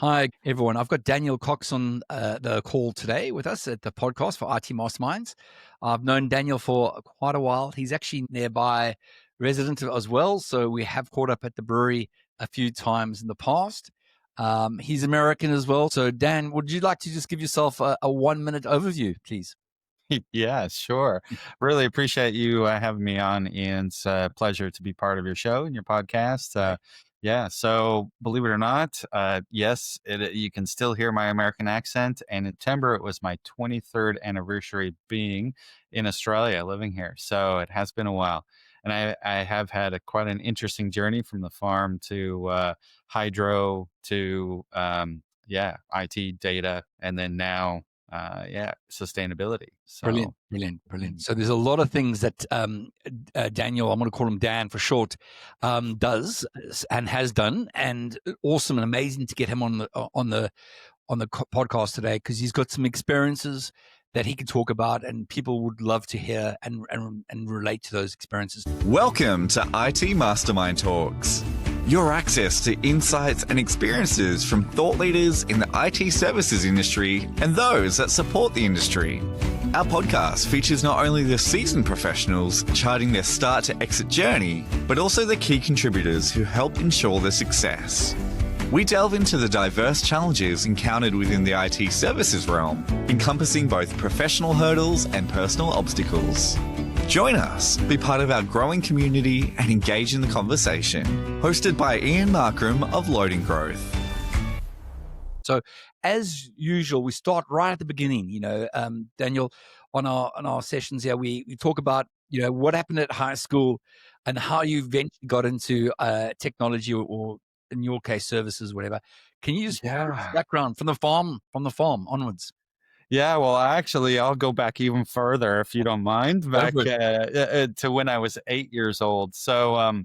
Hi, everyone. I've got Daniel Cox on the call today with us at the podcast for IT Masterminds. I've known Daniel for quite a while. He's actually nearby resident as well, so we have caught up at the brewery a few times in the past. He's American as well. So, Dan, would you like to just give yourself a 1 minute overview, please? Yeah, sure. Really appreciate you having me on, Ian. It's a pleasure to be part of your show and your podcast. Yeah, so believe it or not, yes, you can still hear my American accent. And in September, it was my 23rd anniversary being in Australia, living here. So it has been a while. And I have had quite an interesting journey from the farm to hydro to, IT data, and then now sustainability. Brilliant, So, brilliant, brilliant. mm, So there's a lot of things that Daniel, I'm going to call him Dan for short, does and has done, and awesome and amazing to get him on the podcast today because he's got some experiences that he can talk about, and people would love to hear and relate to those experiences. Welcome to IT Mastermind Talks, your access to insights and experiences from thought leaders in the IT services industry and those that support the industry. Our podcast features not only the seasoned professionals charting their start to exit journey, but also the key contributors who help ensure their success. We delve into the diverse challenges encountered within the IT services realm, encompassing both professional hurdles and personal obstacles. Join us, be part of our growing community, and engage in the conversation. Hosted by Ian Markram of LoadingGrowth. So, as usual, we start right at the beginning. Daniel, on our sessions here, we talk about what happened at high school and how you eventually got into technology or in your case, services, whatever. Can you just give us yeah. background from the farm onwards? Yeah, well, actually, I'll go back even further if you don't mind, Go back for it. to when I was 8 years old. So,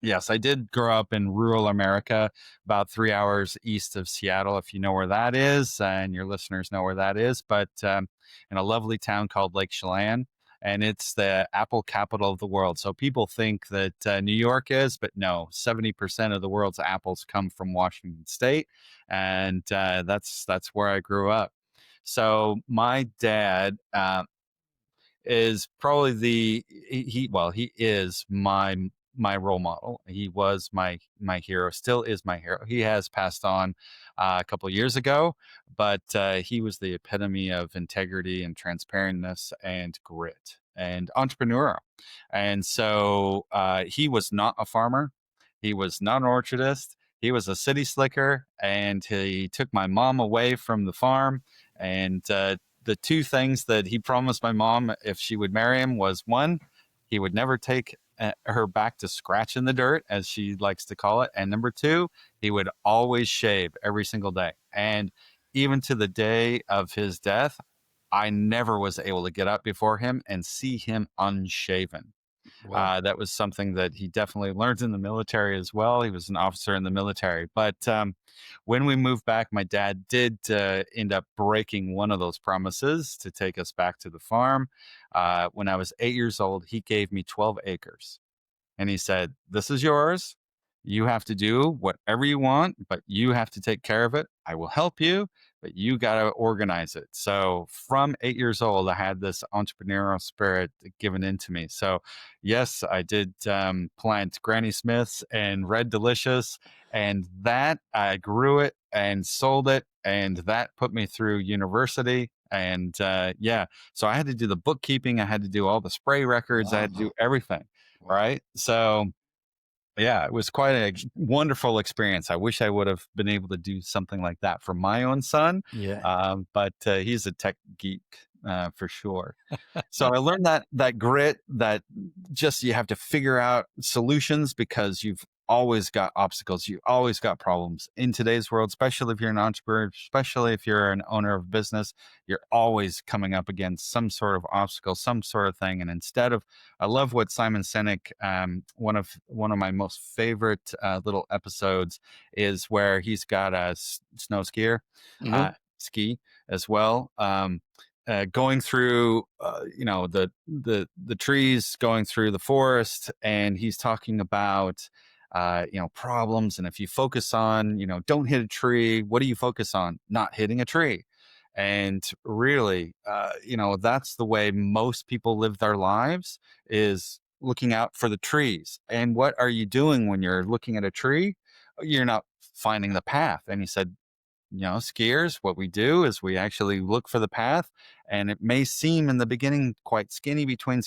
yes, I did grow up in rural America, about 3 hours east of Seattle, if you know where that is, and your listeners know where that is, but in a lovely town called Lake Chelan. And it's the apple capital of the world. So people think that New York is, but no, 70% of the world's apples come from Washington State. And that's where I grew up. So my dad is probably he is my role model. He was my hero, still is my hero. He has passed on a couple of years ago, but he was the epitome of integrity and transparentness and grit and entrepreneurial. And so he was not a farmer. He was not an orchardist. He was a city slicker, and he took my mom away from the farm. And the two things that he promised my mom if she would marry him was, one, he would never take her back to scratch in the dirt, as she likes to call it. And number two, he would always shave every single day. And even to the day of his death, I never was able to get up before him and see him unshaven. Wow. That was something that he definitely learned in the military as well. He was an officer in the military. But when we moved back, my dad did end up breaking one of those promises to take us back to the farm. When I was 8 years old, he gave me 12 acres. And he said, "This is yours. You have to do whatever you want, but you have to take care of it. I will help you, but you got to organize it." So from 8 years old, I had this entrepreneurial spirit given into me. So yes, I did plant Granny Smiths and Red Delicious, and that I grew it and sold it. And that put me through university. And so I had to do the bookkeeping. I had to do all the spray records. I had to do Wow. everything. Wow. Right. So yeah, it was quite a wonderful experience. I wish I would have been able to do something like that for my own son, Yeah. but he's a tech geek for sure. So I learned that grit, that just you have to figure out solutions because you've always got obstacles, you always got problems in today's world, especially if you're an entrepreneur, especially if you're an owner of business, you're always coming up against some sort of obstacle, some sort of thing. And I love what Simon Sinek, one of my most favorite little episodes is where he's got a snow skier, Mhm. ski as well. Going through, the trees, going through the forest, and he's talking about problems. And if you focus on, don't hit a tree, what do you focus on? Not hitting a tree. And really, that's the way most people live their lives, is looking out for the trees. And what are you doing when you're looking at a tree? You're not finding the path. And he said, skiers, what we do is we actually look for the path, and it may seem in the beginning quite skinny between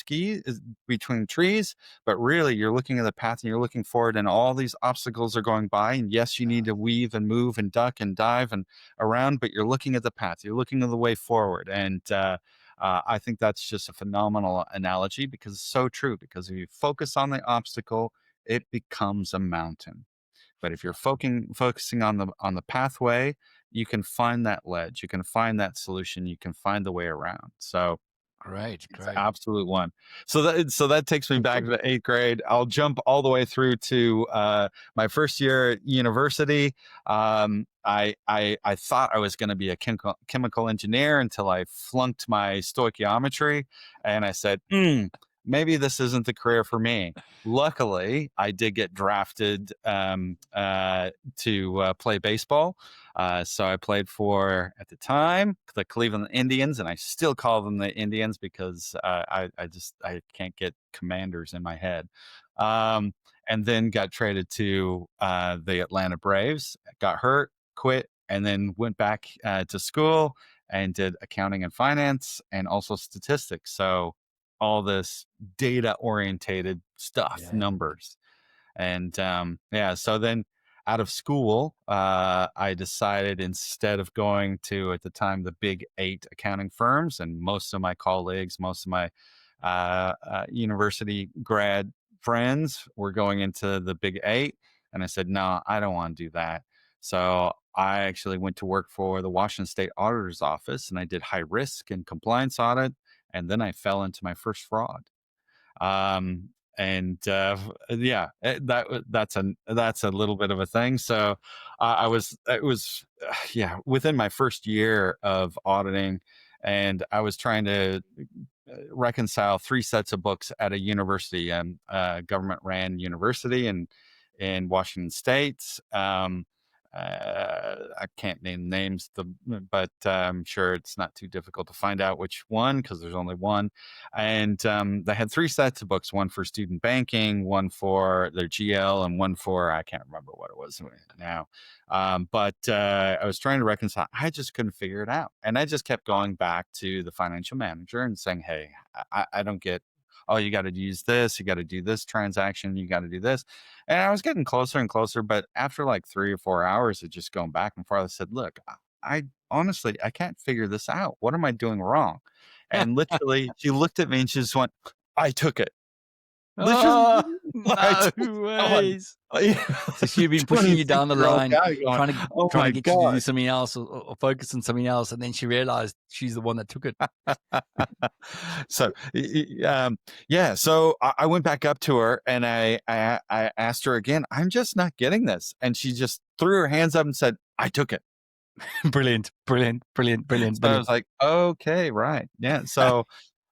trees, but really you're looking at the path and you're looking forward, and all these obstacles are going by. And yes, you need to weave and move and duck and dive and around, but you're looking at the path, you're looking at the way forward. And I think that's just a phenomenal analogy, because it's so true. Because if you focus on the obstacle, it becomes a mountain. But if you're focusing on the pathway, you can find that ledge, you can find that solution, you can find the way around. So Great. it's an absolute one. So that takes me back to the 8th grade. I'll jump all the way through to my first year at university. I thought I was going to be a chemical engineer until I flunked my stoichiometry, and I said, maybe this isn't the career for me. Luckily, I did get drafted to play baseball. So I played for, at the time, the Cleveland Indians, and I still call them the Indians because I can't get Commanders in my head. And then got traded to the Atlanta Braves, got hurt, quit, and then went back to school and did accounting and finance and also statistics. So all this data orientated stuff, numbers. And so then out of school, I decided, instead of going to, at the time, the big 8 accounting firms, and most of my colleagues, most of my university grad friends were going into the big 8. And I said, no, I don't want to do that. So I actually went to work for the Washington State Auditor's Office, and I did high risk and compliance audit. And then I fell into my first fraud. That's a little bit of a thing. So within my first year of auditing, and I was trying to reconcile 3 sets of books at a university, government ran university in Washington State. I can't name names, but I'm sure it's not too difficult to find out which one, because there's only one. And they had 3 sets of books, one for student banking, one for their GL, and one for, I can't remember what it was now. But I was trying to reconcile. I just couldn't figure it out. And I just kept going back to the financial manager and saying, hey, I don't get, oh, you got to use this, you got to do this transaction, you got to do this. And I was getting closer and closer, but after like 3 or 4 hours of just going back and forth, I said, look, I honestly, I can't figure this out. What am I doing wrong? And literally, she looked at me and she just went, I took it. No ways. So she'd been pushing you down the line, trying to get you to do something else, or focus on something else, and then she realized she's the one that took it. So, so I went back up to her and I asked her again, I'm just not getting this. And she just threw her hands up and said, I took it. Brilliant. So I was like, okay, right. Yeah. So,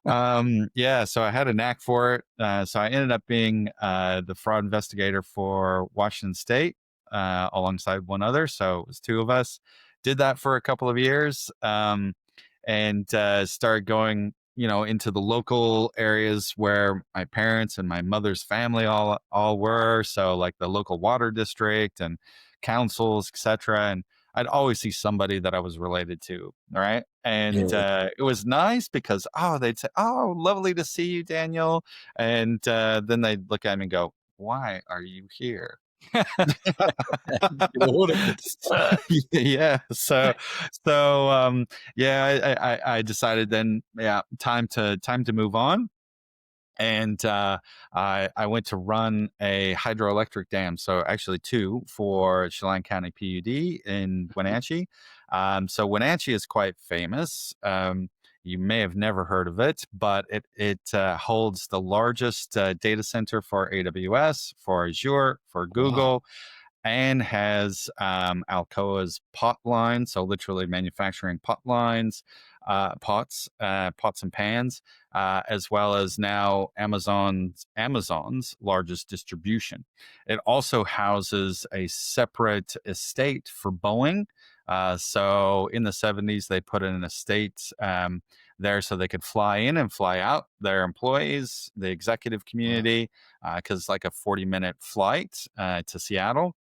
so I had a knack for it. So I ended up being the fraud investigator for Washington State alongside one other. So it was 2 of us. Did that for a couple of years, and started going, into the local areas where my parents and my mother's family all were. So like the local water district and councils, etc. And I'd always see somebody that I was related to, right? And it was nice because, they'd say, oh, lovely to see you, Daniel. And then they'd look at me and go, why are you here? I decided then, time to move on. And I went to run a hydroelectric dam. So actually 2 for Chelan County PUD in Wenatchee. So Wenatchee is quite famous. You may have never heard of it, but it holds the largest data center for AWS, for Azure, for Google. Wow. And has Alcoa's pot line, so literally manufacturing pot lines. pots and pans, as well as now Amazon's largest distribution. It also houses a separate estate for Boeing. So in the 70s, they put in an estate there so they could fly in and fly out their employees, the executive community, because it's like a 40-minute flight to Seattle.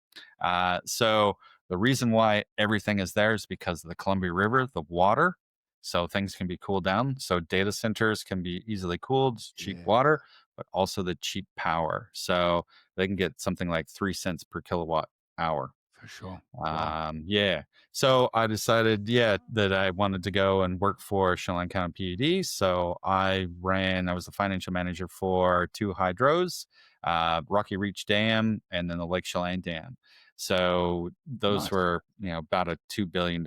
So the reason why everything is there is because of the Columbia River, the water. So things can be cooled down. So data centers can be easily cooled, cheap water, but also the cheap power. So they can get something like 3 cents per kilowatt hour. For sure. Wow. Yeah. So I decided, that I wanted to go and work for Chelan County PUD. So I was the financial manager for 2 hydros, Rocky Reach Dam, and then the Lake Chelan Dam. So those Nice. were, about a $2 billion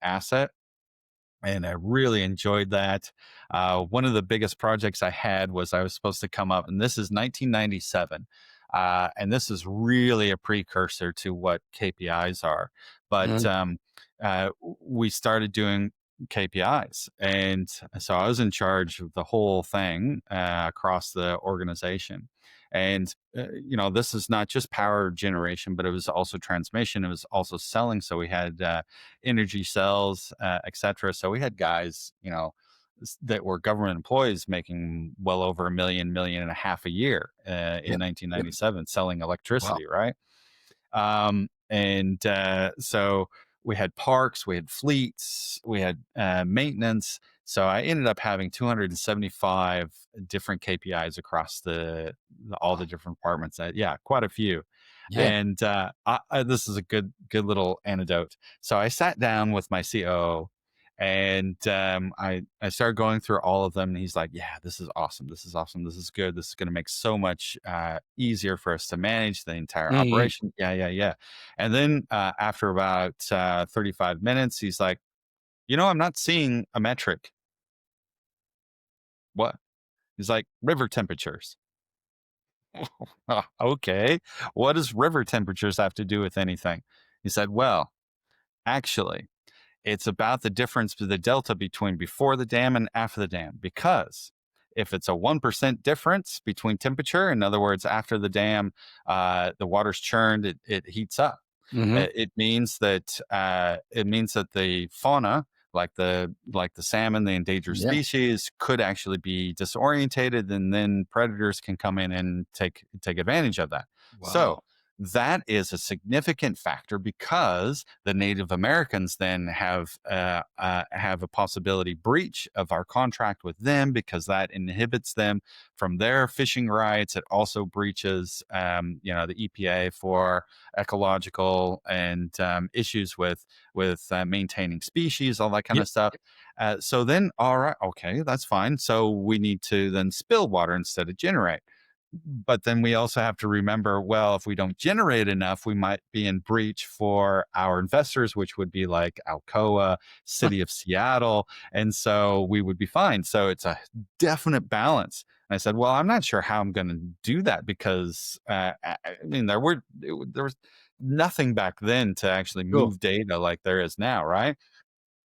asset. And I really enjoyed that. One of the biggest projects I had was I was supposed to come up, and this is 1997. And this is really a precursor to what KPIs are. But we started doing KPIs. And so I was in charge of the whole thing across the organization. And, this is not just power generation, but it was also transmission. It was also selling. So we had energy cells, et cetera. So we had guys, that were government employees making well over $1.5 million a year in 1997 selling electricity, right? So we had parks, we had fleets, we had maintenance. So I ended up having 275 different KPIs across all the different departments. Quite a few. Yeah. And this is a good little anecdote. So I sat down with my COO, and I started going through all of them, and he's like, "Yeah, this is awesome. This is awesome. This is good. This is going to make so much easier for us to manage the entire operation." Yeah. And then after about 35 minutes, he's like, "I'm not seeing a metric." What? He's like, "River temperatures." Okay. What does river temperatures have to do with anything? He said, "Well, actually, it's about the difference, the delta between before the dam and after the dam. Because if it's a 1% difference between temperature, in other words, after the dam, the water's churned, it heats up. It means that the fauna, like the salmon, the endangered species, could actually be disorientated, and then predators can come in and take advantage of that." Wow. So that is a significant factor, because the Native Americans then have a possibility breach of our contract with them, because that inhibits them from their fishing rights. It also breaches, the EPA for ecological and issues with maintaining species, all that kind of stuff. So then, all right, okay, that's fine. So we need to then spill water instead of generate. But then we also have to remember, well, if we don't generate enough, we might be in breach for our investors, which would be like Alcoa, City of Seattle. And so we would be fine. So it's a definite balance. And I said, well, I'm not sure how I'm going to do that, because I mean, there was nothing back then to actually move data like there is now, right?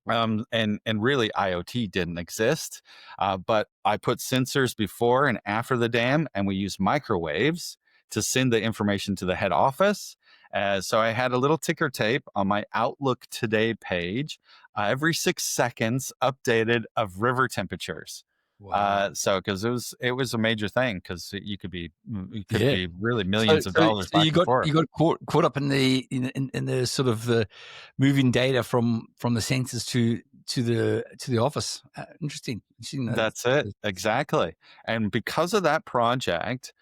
And really IoT didn't exist, but I put sensors before and after the dam, and we used microwaves to send the information to the head office. So I had a little ticker tape on my Outlook Today page, every 6 seconds updated of river temperatures. Wow. So because it was a major thing, because you could be really millions of dollars So back you and forth. got caught up in the sort of the moving data from the sensors to the office. Interesting. That's it. Exactly. And because of that project,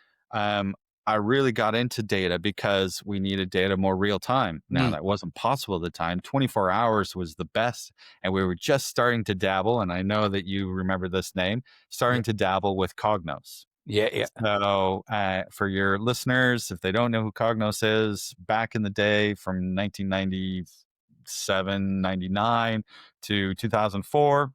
I really got into data, because we needed data more real time. Now, that wasn't possible at the time. 24 hours was the best. And we were just starting to dabble. And I know that you remember this name, starting to dabble with Cognos. Yeah. So for your listeners, if they don't know who Cognos is, back in the day from 1997, 99 to 2004,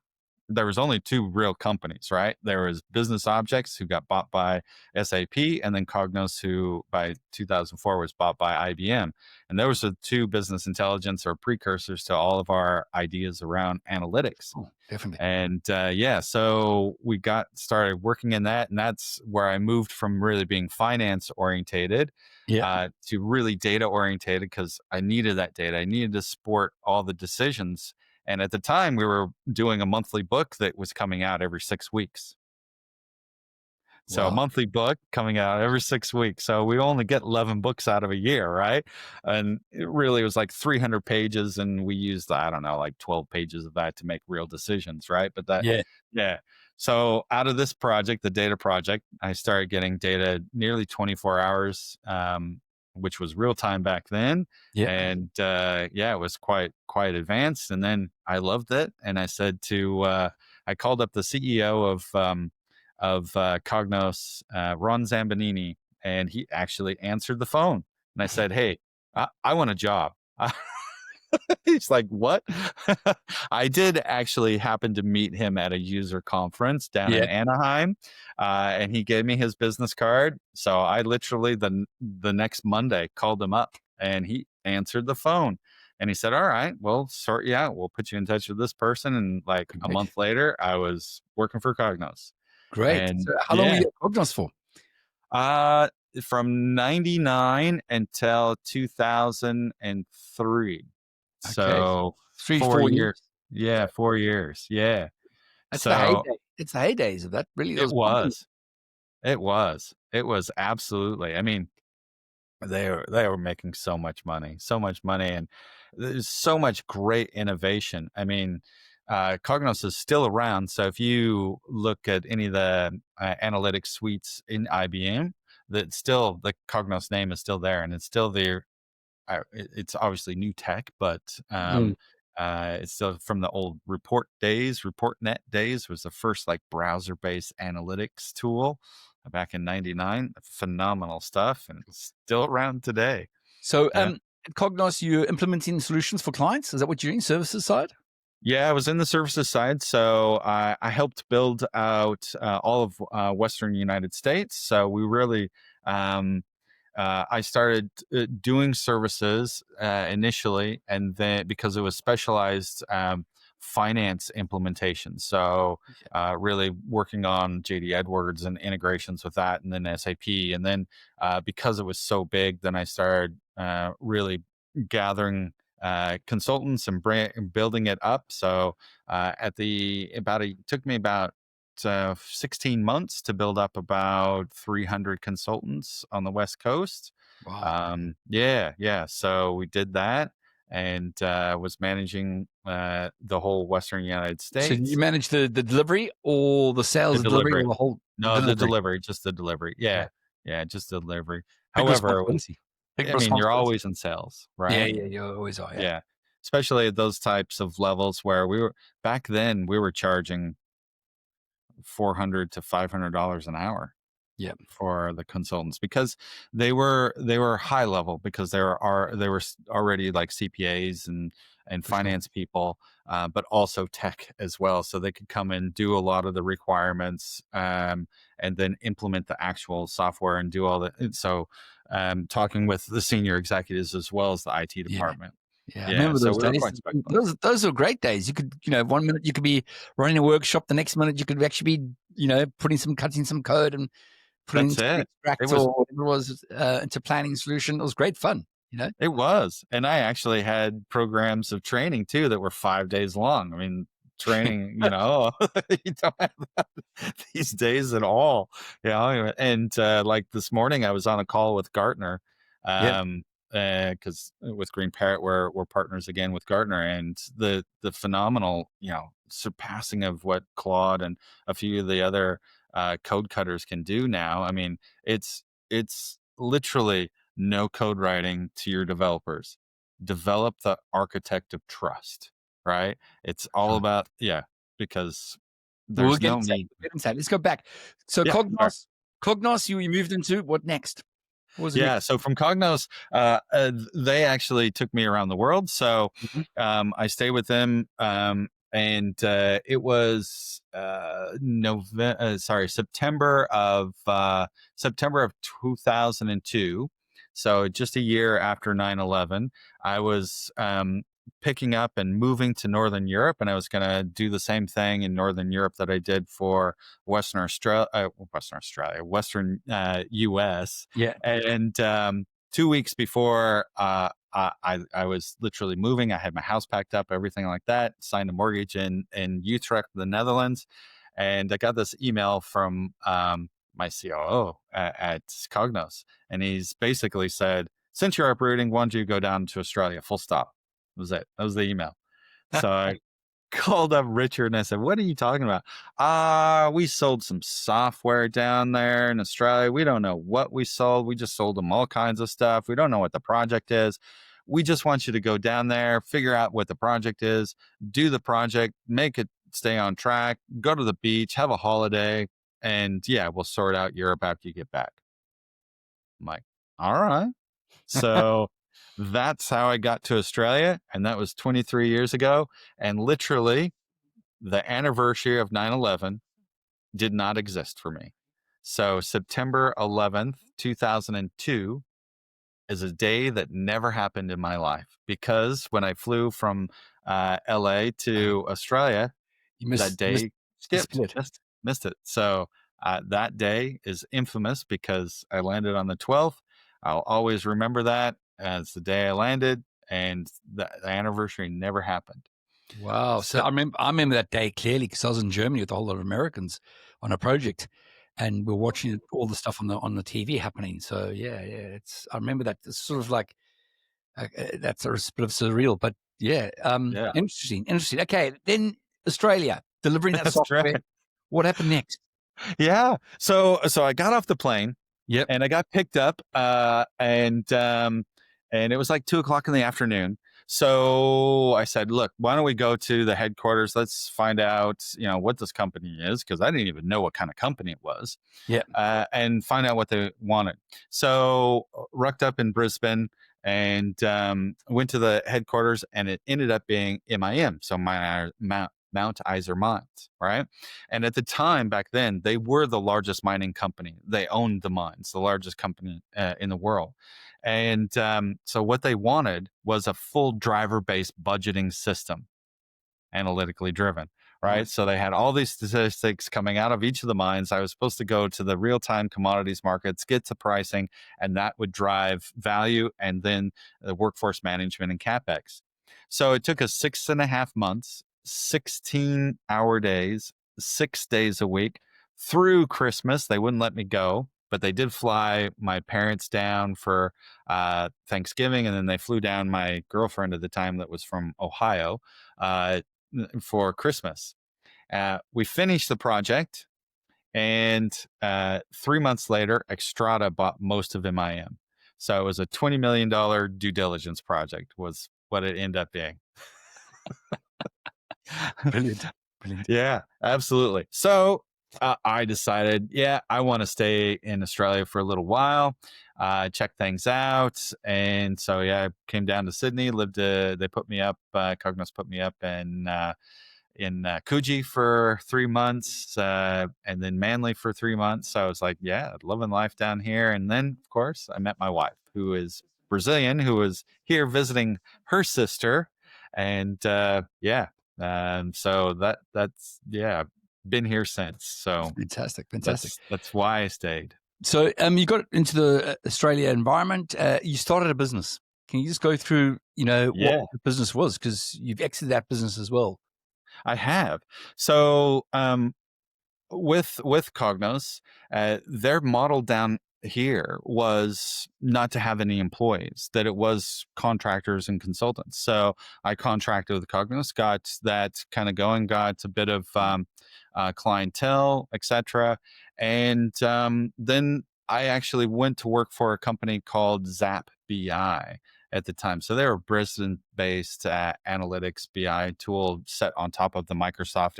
there was only two real companies, right? There was Business Objects, who got bought by SAP, and then Cognos, who by 2004 was bought by IBM. And those are the two business intelligence or precursors to all of our ideas around analytics. Oh, definitely. And so we got started working in that, and that's where I moved from really being finance orientated to really data orientated, because I needed that data. I needed to support all the decisions. And at the time, we were doing a monthly book that was coming out every 6 weeks. So a Wow. monthly book coming out every 6 weeks. So we only get 11 books out of a year, right? And it really was like 300 pages. And we used, I don't know, like 12 pages of that to make real decisions, right? But that, yeah. So out of this project, the data project, I started getting data nearly 24 hours, which was real time back then. And it was quite advanced. And then I loved it. And I said I called up the CEO of Cognos, Ron Zambanini, and he actually answered the phone. And I said, "Hey, I want a job." He's like, "What?" I did actually happen to meet him at a user conference down in Anaheim, and he gave me his business card. So I literally the next Monday called him up, and he answered the phone. And he said, "All right, we'll sort you out. We'll put you in touch with this person." And like a month later, I was working for Cognos. Great. And so how long were you at Cognos for? From 99 until 2003. Okay. So 4 years. Yeah, 4 years. Yeah. That's so the heyday. It's the heydays of that. Really, it was. It was absolutely. I mean, they were making so much money, and there's so much great innovation. I mean, Cognos is still around. So if you look at any of the analytics suites in IBM, the Cognos name is still there, and it's still there. It's obviously new tech, but it's still from the old ReportNet days was the first like browser-based analytics tool back in 99. Phenomenal stuff, and it's still around today. So at Cognos, you're implementing solutions for clients? Is that what you're doing, services side? Yeah, I was in the services side. So I helped build out all of Western United States. So we really, I started doing services initially, and then because it was specialized finance implementation. So really working on JD Edwards and integrations with that, and then SAP. And then because it was so big, then I started really gathering consultants and building it up. So it took me about 16 months to build up about 300 consultants on the West Coast. Wow. So we did that, and was managing the whole Western United States. So you managed the delivery or the sales delivery or the whole? No, delivery? the delivery, just the delivery. Yeah, just the delivery. Big However, I mean, you're always in sales, right? Yeah, you always are. Yeah. Especially at those types of levels where back then we were charging $400 to $500 an hour. For the consultants, because they were high level, because they were already like CPAs and finance people, but also tech as well. So they could come and do a lot of the requirements, and then implement the actual software and do all that. So talking with the senior executives as well as the IT department. Yeah, I remember those days. Those were great days. You could, 1 minute you could be running a workshop, the next minute you could actually be, cutting some code and putting extracts or whatever it was into planning solution. It was great fun. It was. And I actually had programs of training too that were 5 days long. I mean, training, you don't have that these days at all. And like this morning I was on a call with Gartner, because with Green Parrot we're partners again with Gartner, and the phenomenal, surpassing of what Claude and a few of the other code cutters can do now. I mean, it's literally no code writing to your developers. Develop the architect of trust, right? It's all about, because there's no need. Let's go back. So Cognos, you moved into what next? So from Cognos, they actually took me around the world. So I stayed with them and it was September of 2002. So just a year after 9/11, I was picking up and moving to Northern Europe, and I was going to do the same thing in Northern Europe that I did for Western US. Yeah. And 2 weeks before I was literally moving, I had my house packed up, everything like that, signed a mortgage in Utrecht, the Netherlands, and I got this email from my COO at Cognos, and he's basically said, "Since you're uprooting, why don't you go down to Australia? Full stop." That was it. That was the email. So I called up Richard and I said, "What are you talking about?" We sold some software down there in Australia. We don't know what we sold. We just sold them all kinds of stuff. We don't know what the project is. We just want you to go down there, figure out what the project is, do the project, make it stay on track, go to the beach, have a holiday, and yeah, we'll sort out Europe after you get back. I'm like, all right. So that's how I got to Australia. And that was 23 years ago. And literally, the anniversary of 9/11 did not exist for me. So September 11th, 2002 is a day that never happened in my life, because when I flew from LA to Australia, You that missed day the skipped, split. missed it. So that day is infamous because I landed on the 12th. I'll always remember that as the day I landed, and the anniversary never happened. Wow. So So I remember that day clearly because I was in Germany with a whole lot of Americans on a project, and we're watching all the stuff on the TV happening. So yeah, I remember that. It's sort of like that's a bit of surreal, but yeah, yeah, interesting. Okay, then Australia delivering that that's software. right. What happened next? Yeah. So I got off the plane. Yep. And I got picked up, and it was like 2:00 in the afternoon. So I said, "Look, why don't we go to the headquarters? Let's find out, what this company is, because I didn't even know what kind of company it was, Yep. and find out what they wanted." So rucked up in Brisbane and went to the headquarters, and it ended up being MIM, so Mount Isa Mines, right? And at the time back then, they were the largest mining company. They owned the mines, the largest company in the world. And so what they wanted was a full driver-based budgeting system, analytically driven, right? Right. So they had all these statistics coming out of each of the mines. I was supposed to go to the real-time commodities markets, get to pricing, and that would drive value, and then the workforce management and CapEx. So it took us 6.5 months, 16-hour days, 6 days a week through Christmas. They wouldn't let me go, but they did fly my parents down for Thanksgiving, and then they flew down my girlfriend at the time that was from Ohio for Christmas. We finished the project, and 3 months later, Xstrata bought most of MIM. So it was a $20 million due diligence project was what it ended up being. Brilliant. Yeah, absolutely. So I decided, yeah, I want to stay in Australia for a little while, check things out. And so, yeah, I came down to Sydney, they put me up, Cognos put me up in Coogee for 3 months, and then Manly for 3 months. So I was like, yeah, loving life down here. And then, of course, I met my wife, who is Brazilian, who was here visiting her sister. And yeah, so that's been here since. So Fantastic. that's why I stayed. So you got into the Australia environment. You started a business. Can you just go through, Yeah. what the business was? Because you've exited that business as well. I have. So with Cognos, their model down here was not to have any employees, that it was contractors and consultants. So I contracted with Cognos, got that kind of going, got a bit of clientele, etc. And then I actually went to work for a company called Zap BI at the time. So they're a Brisbane-based analytics BI tool set on top of the Microsoft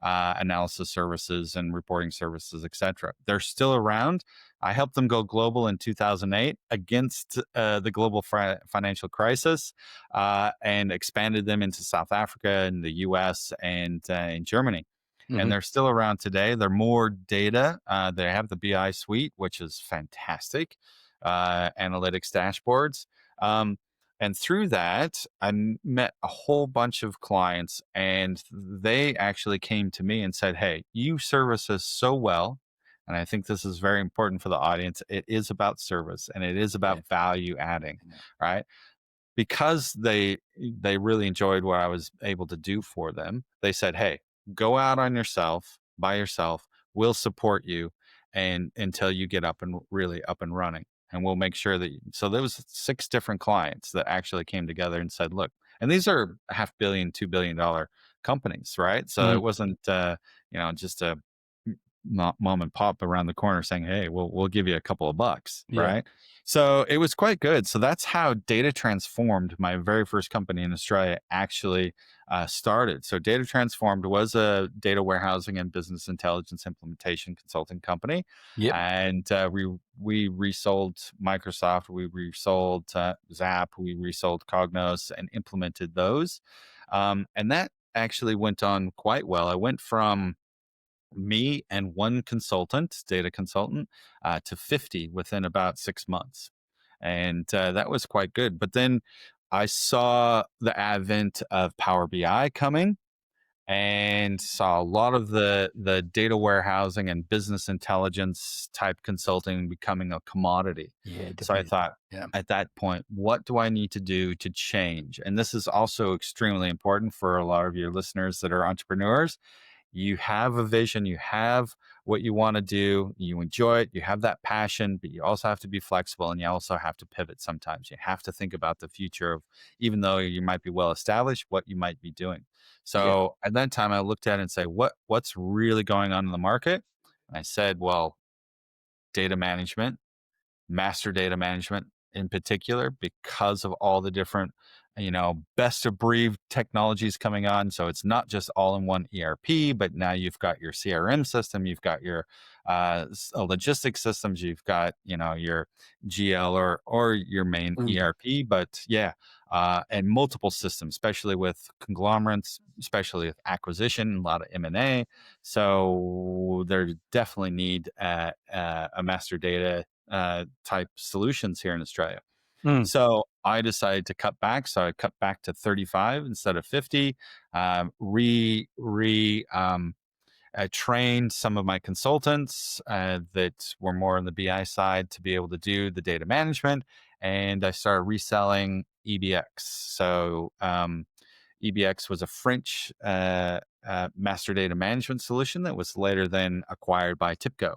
analysis services and reporting services, etc. They're still around. I helped them go global in 2008 against the global financial crisis, and expanded them into South Africa and the US and in Germany. And they're still around today. They're more data. They have the BI suite, which is fantastic, analytics dashboards. And through that, met a whole bunch of clients, and they actually came to me and said, "Hey, you service us so well." And I think this is very important for the audience. It is about service and it is about value adding, right? Because they really enjoyed what I was able to do for them. They said, "Hey, go out on yourself, by yourself. We'll support you and until you get up and really up and running. And we'll make sure that." So there was 6 different clients that actually came together and said, "Look," and these are $500 million, $2 billion companies, right? So it wasn't just a mom and pop around the corner saying, "Hey, we'll give you a couple of bucks," right? So it was quite good. So that's how Data Transformed, my very first company in Australia, actually started. So Data Transformed was a data warehousing and business intelligence implementation consulting company, and we resold Microsoft, we resold Zap, we resold Cognos, and implemented those, and that actually went on quite well. I went from me and one consultant, data consultant, to 50 within about 6 months. And that was quite good. But then I saw the advent of Power BI coming and saw a lot of the data warehousing and business intelligence type consulting becoming a commodity. So I thought at that point, what do I need to do to change? And this is also extremely important for a lot of your listeners that are entrepreneurs. You have a vision, you have what you want to do, you enjoy it, you have that passion, but you also have to be flexible and you also have to pivot sometimes. You have to think about the future of, even though you might be well established, what you might be doing. So at that time, I looked at it and say, what's really going on in the market? And I said, well, data management, master data management in particular, because of all the different best of breed technologies coming on. So it's not just all in one ERP, but now you've got your CRM system, you've got your logistics systems, you've got your GL or your main ERP, but and multiple systems, especially with conglomerates, especially with acquisition, a lot of M&A. So there definitely need a master data type solutions here in Australia. So I decided to cut back. So I cut back to 35 instead of 50. I trained some of my consultants that were more on the BI side to be able to do the data management, and I started reselling EBX. So EBX was a French master data management solution that was later then acquired by TIPCO.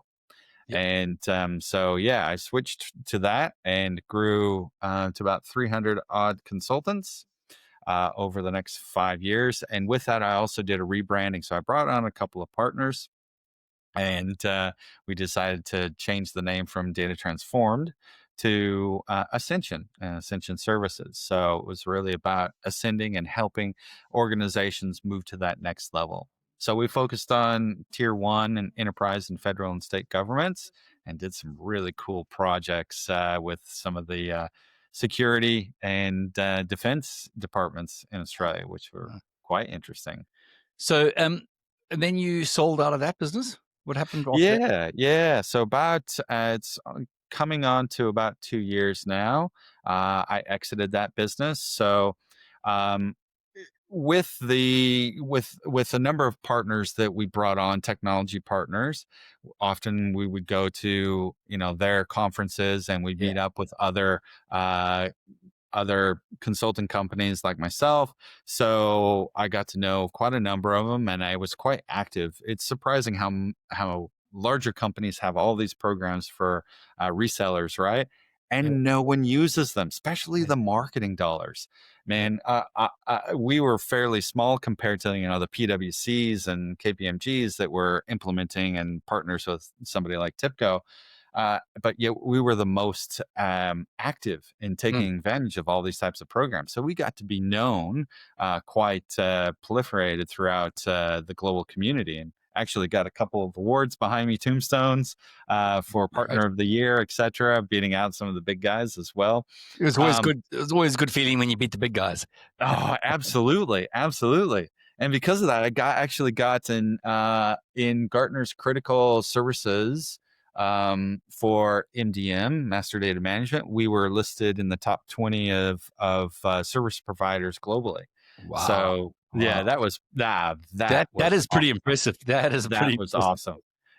And I switched to that and grew to about 300 odd consultants over the next 5 years. And with that, I also did a rebranding. So I brought on a couple of partners, and we decided to change the name from Data Transformed to Ascension Services. So it was really about ascending and helping organizations move to that next level. So we focused on tier 1 and enterprise and federal and state governments, and did some really cool projects with some of the security and defense departments in Australia, which were quite interesting. So, and then you sold out of that business? What happened after that? Yeah. So about it's coming on to about 2 years now. I exited that business. So with a number of partners that we brought on, technology partners, often we would go to their conferences, and we'd meet up with other consulting companies like myself. So I got to know quite a number of them, and I was quite active. It's surprising how larger companies have all these programs for resellers, right? And no one uses them, especially the marketing dollars. Man, we were fairly small compared to the PwCs and KPMGs that were implementing and partners with somebody like TIPCO. but yet we were the most active in Mm. taking advantage of all these types of programs. So we got to be known quite proliferated throughout the global community, and actually got a couple of awards behind me, tombstones for Right. Partner of the Year, etc., beating out some of the big guys as well. It was always Um, good. It was always a good feeling when you beat the big guys. Oh, absolutely, absolutely. And because of that, I actually got in Gartner's critical services for MDM, Master Data Management. We were listed in the top 20 of service providers globally. Wow. So yeah, Wow. that That was is pretty awesome. impressive. That is That pretty was impressive. awesome.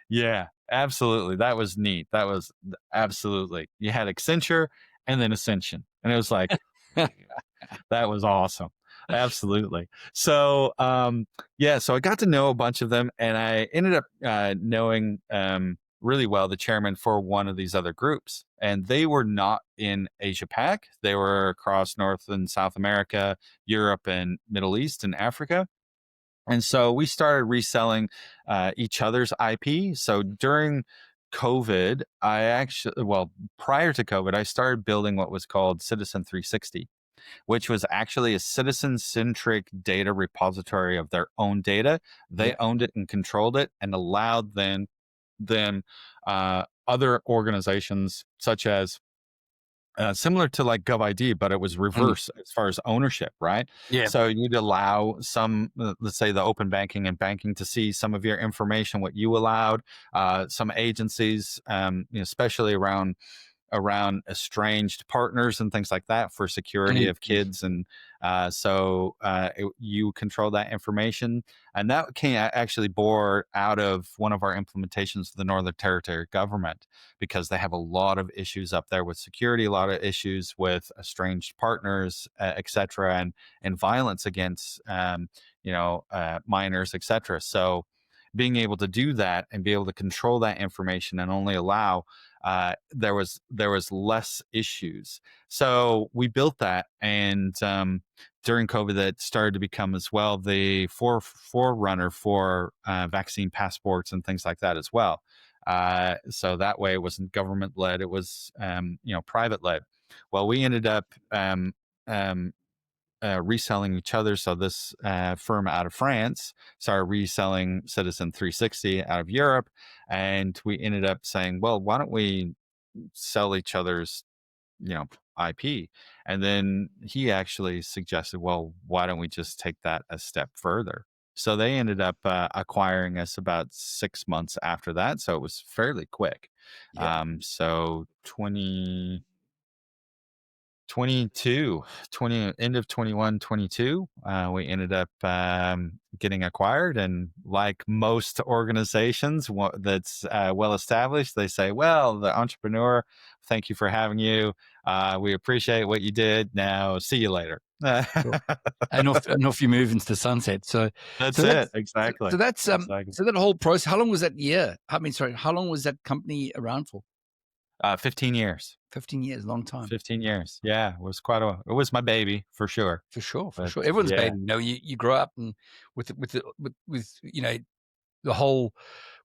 Yeah, absolutely. That was neat. That was absolutely. You had Accenture and then Ascension, and it was like, that was awesome. Absolutely. So, yeah, so I got to know a bunch of them, and I ended up knowing really well the chairman for one of these other groups. And they were not in Asia Pac, they were across North and South America, Europe, and Middle East and Africa. And so we started reselling each other's IP. So during COVID, prior to COVID, I started building what was called Citizen 360, which was actually a citizen-centric data repository of their own data. They Yeah. owned it and controlled it, and allowed then other organizations, such as similar to like GovID, but it was Mm. reverse as far as ownership, right? Yeah. So you'd allow some, let's say the open banking and banking, to see some of your information, what you allowed. Some agencies, especially around estranged partners and things like that for security Mm. of kids. And you control that information. And that actually bore out of one of our implementations of the Northern Territory government, because they have a lot of issues up there with security, a lot of issues with estranged partners, et cetera, and violence against, minors, et cetera. So being able to do that and be able to control that information and only allow there was less issues. So we built that, and during COVID, that started to become as well the forerunner for vaccine passports and things like that as well. So that way, it wasn't government led; it was private led. Well, we ended up um, reselling each other. So this firm out of France started reselling Citizen 360 out of Europe, and we ended up saying, well, why don't we sell each other's IP? And then he actually suggested, well, why don't we just take that a step further? So they ended up acquiring us about 6 months after that. So it was fairly quick. Yeah. So 20 end of 21 22, we ended up getting acquired. And like most organizations that's well established, they say, well, the entrepreneur, thank you for having you, we appreciate what you did, now see you later. Sure. And off you move into the sunset. So That's so it. that's Exactly. so that's Exactly. so that whole process. How long was that year? I mean, sorry, how long was that company around for? 15 years. 15 years, long time. 15 years. Yeah, it was it was my baby for sure. For sure, for But sure. Everyone's yeah, baby. You grow up and with the whole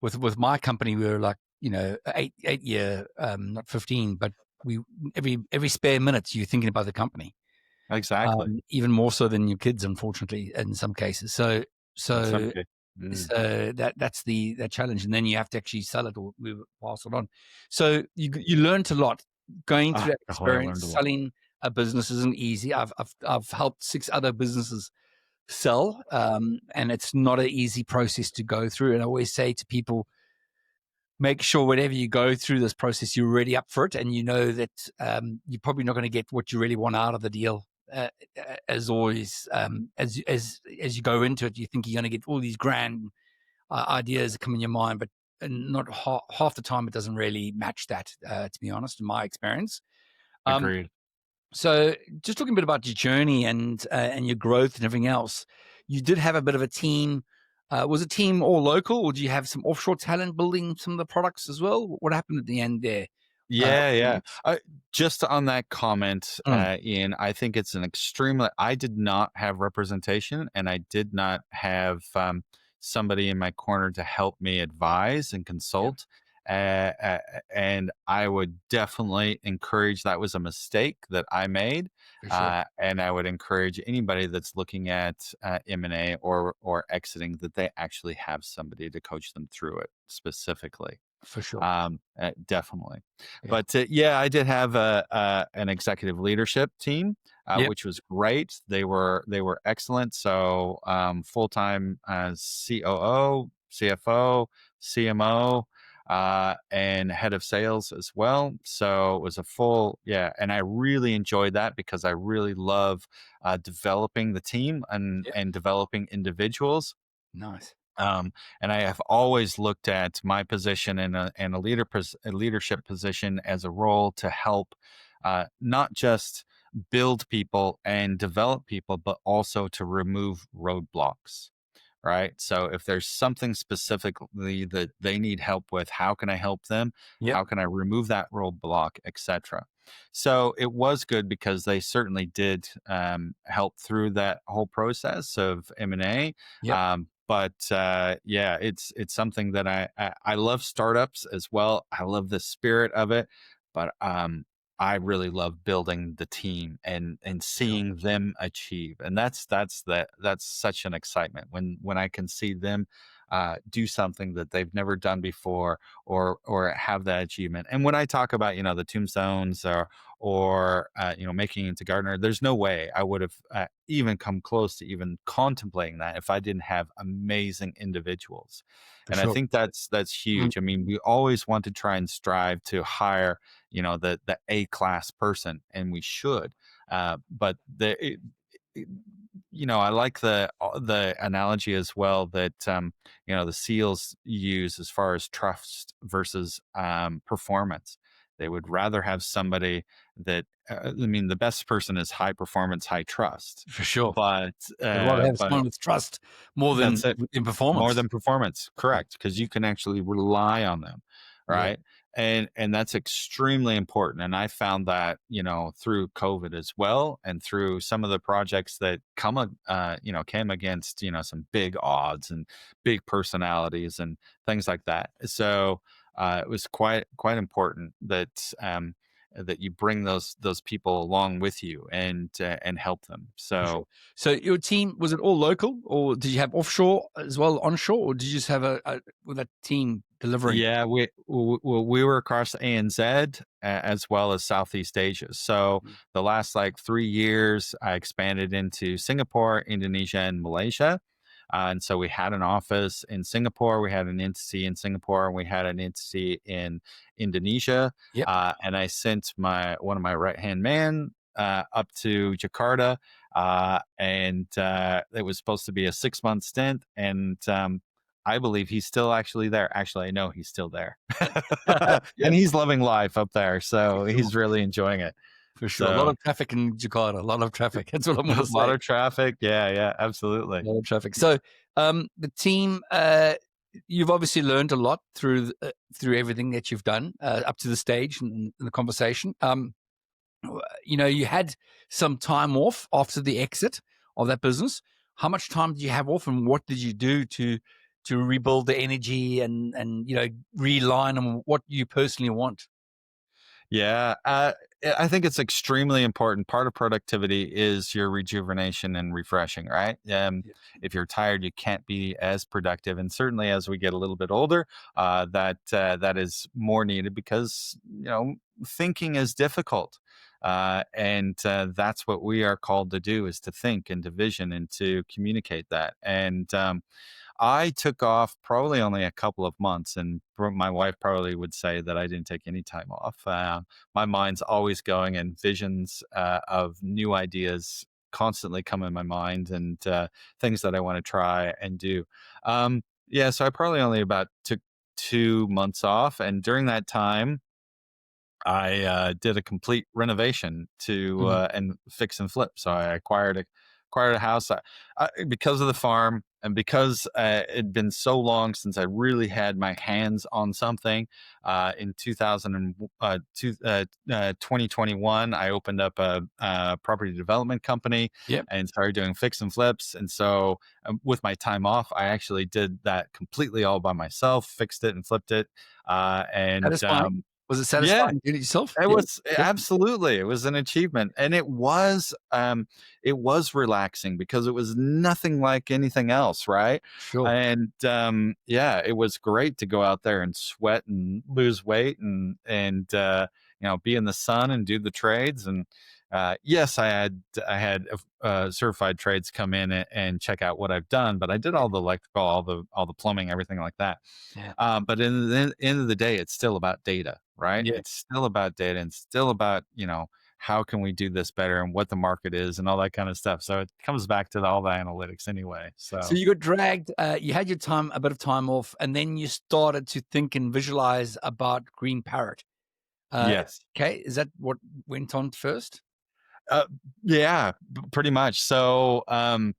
with my company, we were like, 8 year, not 15, but we every spare minute you're thinking about the company. exactly. Even more so than your kids, unfortunately, in some cases. So In some so cases. Mm. so that's that challenge, and then you have to actually sell it or move it, pass it on. So you learned a lot going through that Oh, I experience. learned a lot. Selling a business isn't easy. I've helped 6 other businesses sell, and it's not an easy process to go through. And I always say to people, make sure whenever you go through this process, you're ready up for it, and you know that you're probably not going to get what you really want out of the deal. As always, as you go into it, you think you're going to get all these grand ideas that come in your mind, but not half the time it doesn't really match that. To be honest, in my experience. Um, Agreed. so, just talking a bit about your journey and your growth and everything else, you did have a bit of a team. Was a team all local, or do you have some offshore talent building some of the products as well? What happened at the end there? Yeah, yeah. Just on that comment, Mm, Ian, I think it's an extremely. I did not have representation, and I did not have somebody in my corner to help me advise and yeah, consult. And I would definitely encourage, that was a mistake that I made. For sure. And I would encourage anybody that's looking at M&A or exiting, that they actually have somebody to coach them through it specifically. For sure. Definitely. Yeah. But I did have an executive leadership team, Yep. which was great. They were excellent. So full-time COO, CFO, CMO, and head of sales as well. So it was a full, and I really enjoyed that because I really love developing the team and Yep. developing individuals. Nice. And I have always looked at my position in a leadership position as a role to help not just build people and develop people, but also to remove roadblocks. Right. So if there's something specifically that they need help with, how can I help them? Yep. How can I remove that roadblock, etc. So it was good because they certainly did help through that whole process of M&A. Yep. It's something that I love startups as well. I love the spirit of it, but I really love building the team and Sure. seeing them achieve, and that's such an excitement when I can see them do something that they've never done before, or have that achievement. And when I talk about the tombstones or making it to Gartner, there's no way I would have even come close to even contemplating that if I didn't have amazing individuals. For And I sure. think that's Mm, huge. I mean, we always want to try and strive to hire the A-class person, and we should. But I like the analogy as well that the SEALs use as far as trust versus performance. They would rather have somebody that I mean, the best person is high performance, high trust, for sure. but I'd rather have but someone with trust more that's than it. in More performance. than performance, Yeah. correct? Because you can actually rely on them, Yeah. right? And that's extremely important. And I found that through COVID as well, and through some of the projects that came against some big odds and big personalities and things like that. So it was quite important that you bring those people along with you and help them. For sure. So So your team, was it all local, or did you have offshore as well, onshore, or did you just have with a team delivering? yeah, we were across ANZ as well as Southeast Asia. So Mhm. the last 3 years, I expanded into Singapore, Indonesia, and Malaysia. And so we had an office in Singapore, we had an entity in Singapore, and we had an entity in Indonesia. Yep. And I sent one of my right hand man up to Jakarta, and it was supposed to be a 6-month stint, and I believe he's still actually there. Actually, I know he's still there. Yep. And he's loving life up there. For So sure. he's really enjoying it. For sure. A lot So of traffic in Jakarta. A lot of traffic. That's what I'm going a to lot say. of traffic. Yeah, absolutely. A lot of traffic. So the team, you've obviously learned a lot through everything that you've done up to the stage and the conversation. You had some time off after the exit of that business. How much time did you have off, and what did you do to rebuild the energy and realign on what you personally want? Yeah, I think it's extremely important. Part of productivity is your rejuvenation and refreshing, right? Yeah. If you're tired, you can't be as productive. And certainly as we get a little bit older, that is more needed because, thinking is difficult. And that's what we are called to do, is to think and to vision and to communicate that. And I took off probably only a couple of months, and my wife probably would say that I didn't take any time off. My mind's always going, and visions of new ideas constantly come in my mind, and things that I want to try and do. So I probably only about took 2 months off, and during that time, I did a complete renovation to Mhm. and fix and flip. So I acquired a house because of the farm. And because it'd been so long since I really had my hands on something, in 2021, I opened up a property development company Yep. and started doing fix and flips. And so, with my time off, I actually did that completely all by myself, fixed it and flipped it. And Satisfying. Was it yeah, satisfying doing it yourself? it Yeah. was Yep. absolutely, it was an achievement, and it was relaxing because it was nothing like anything else, right? Sure. And, yeah, it was great to go out there and sweat and lose weight and be in the sun and do the trades, and, yes, I had certified trades come in and check out what I've done, but I did Yeah. all the electrical, all the plumbing, everything like that. Yeah. But in the end of the day, it's still about data, right? Yeah. It's still about data and still about, how can we do this better and what the market is and all that kind of stuff. So it comes back to all the analytics anyway. So So you got dragged, you had your time, a bit of time off, and then you started to think and visualize about Green Parrot. yes. Okay, is that what went on first? Uh, yeah, pretty much. So, I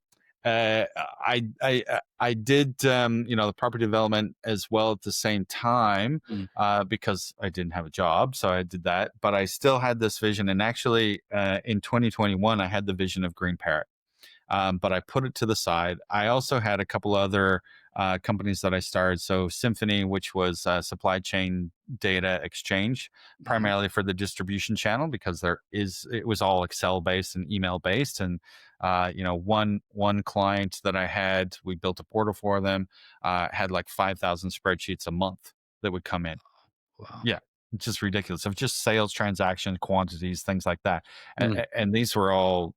did, the property development as well at the same time, Mm. because I didn't have a job, so I did that. But I still had this vision, and actually, in 2021, I had the vision of Green Parrot. But I put it to the side. I also had a couple other companies that I started. So Symphony, which was supply chain data exchange, Mhm. primarily for the distribution channel, because it was all Excel based and email based. And one client that I had, we built a portal for them, had like 5,000 spreadsheets a month that would come in. Wow. Yeah, just ridiculous of just sales transactions, quantities, things like that. Mm. And these were all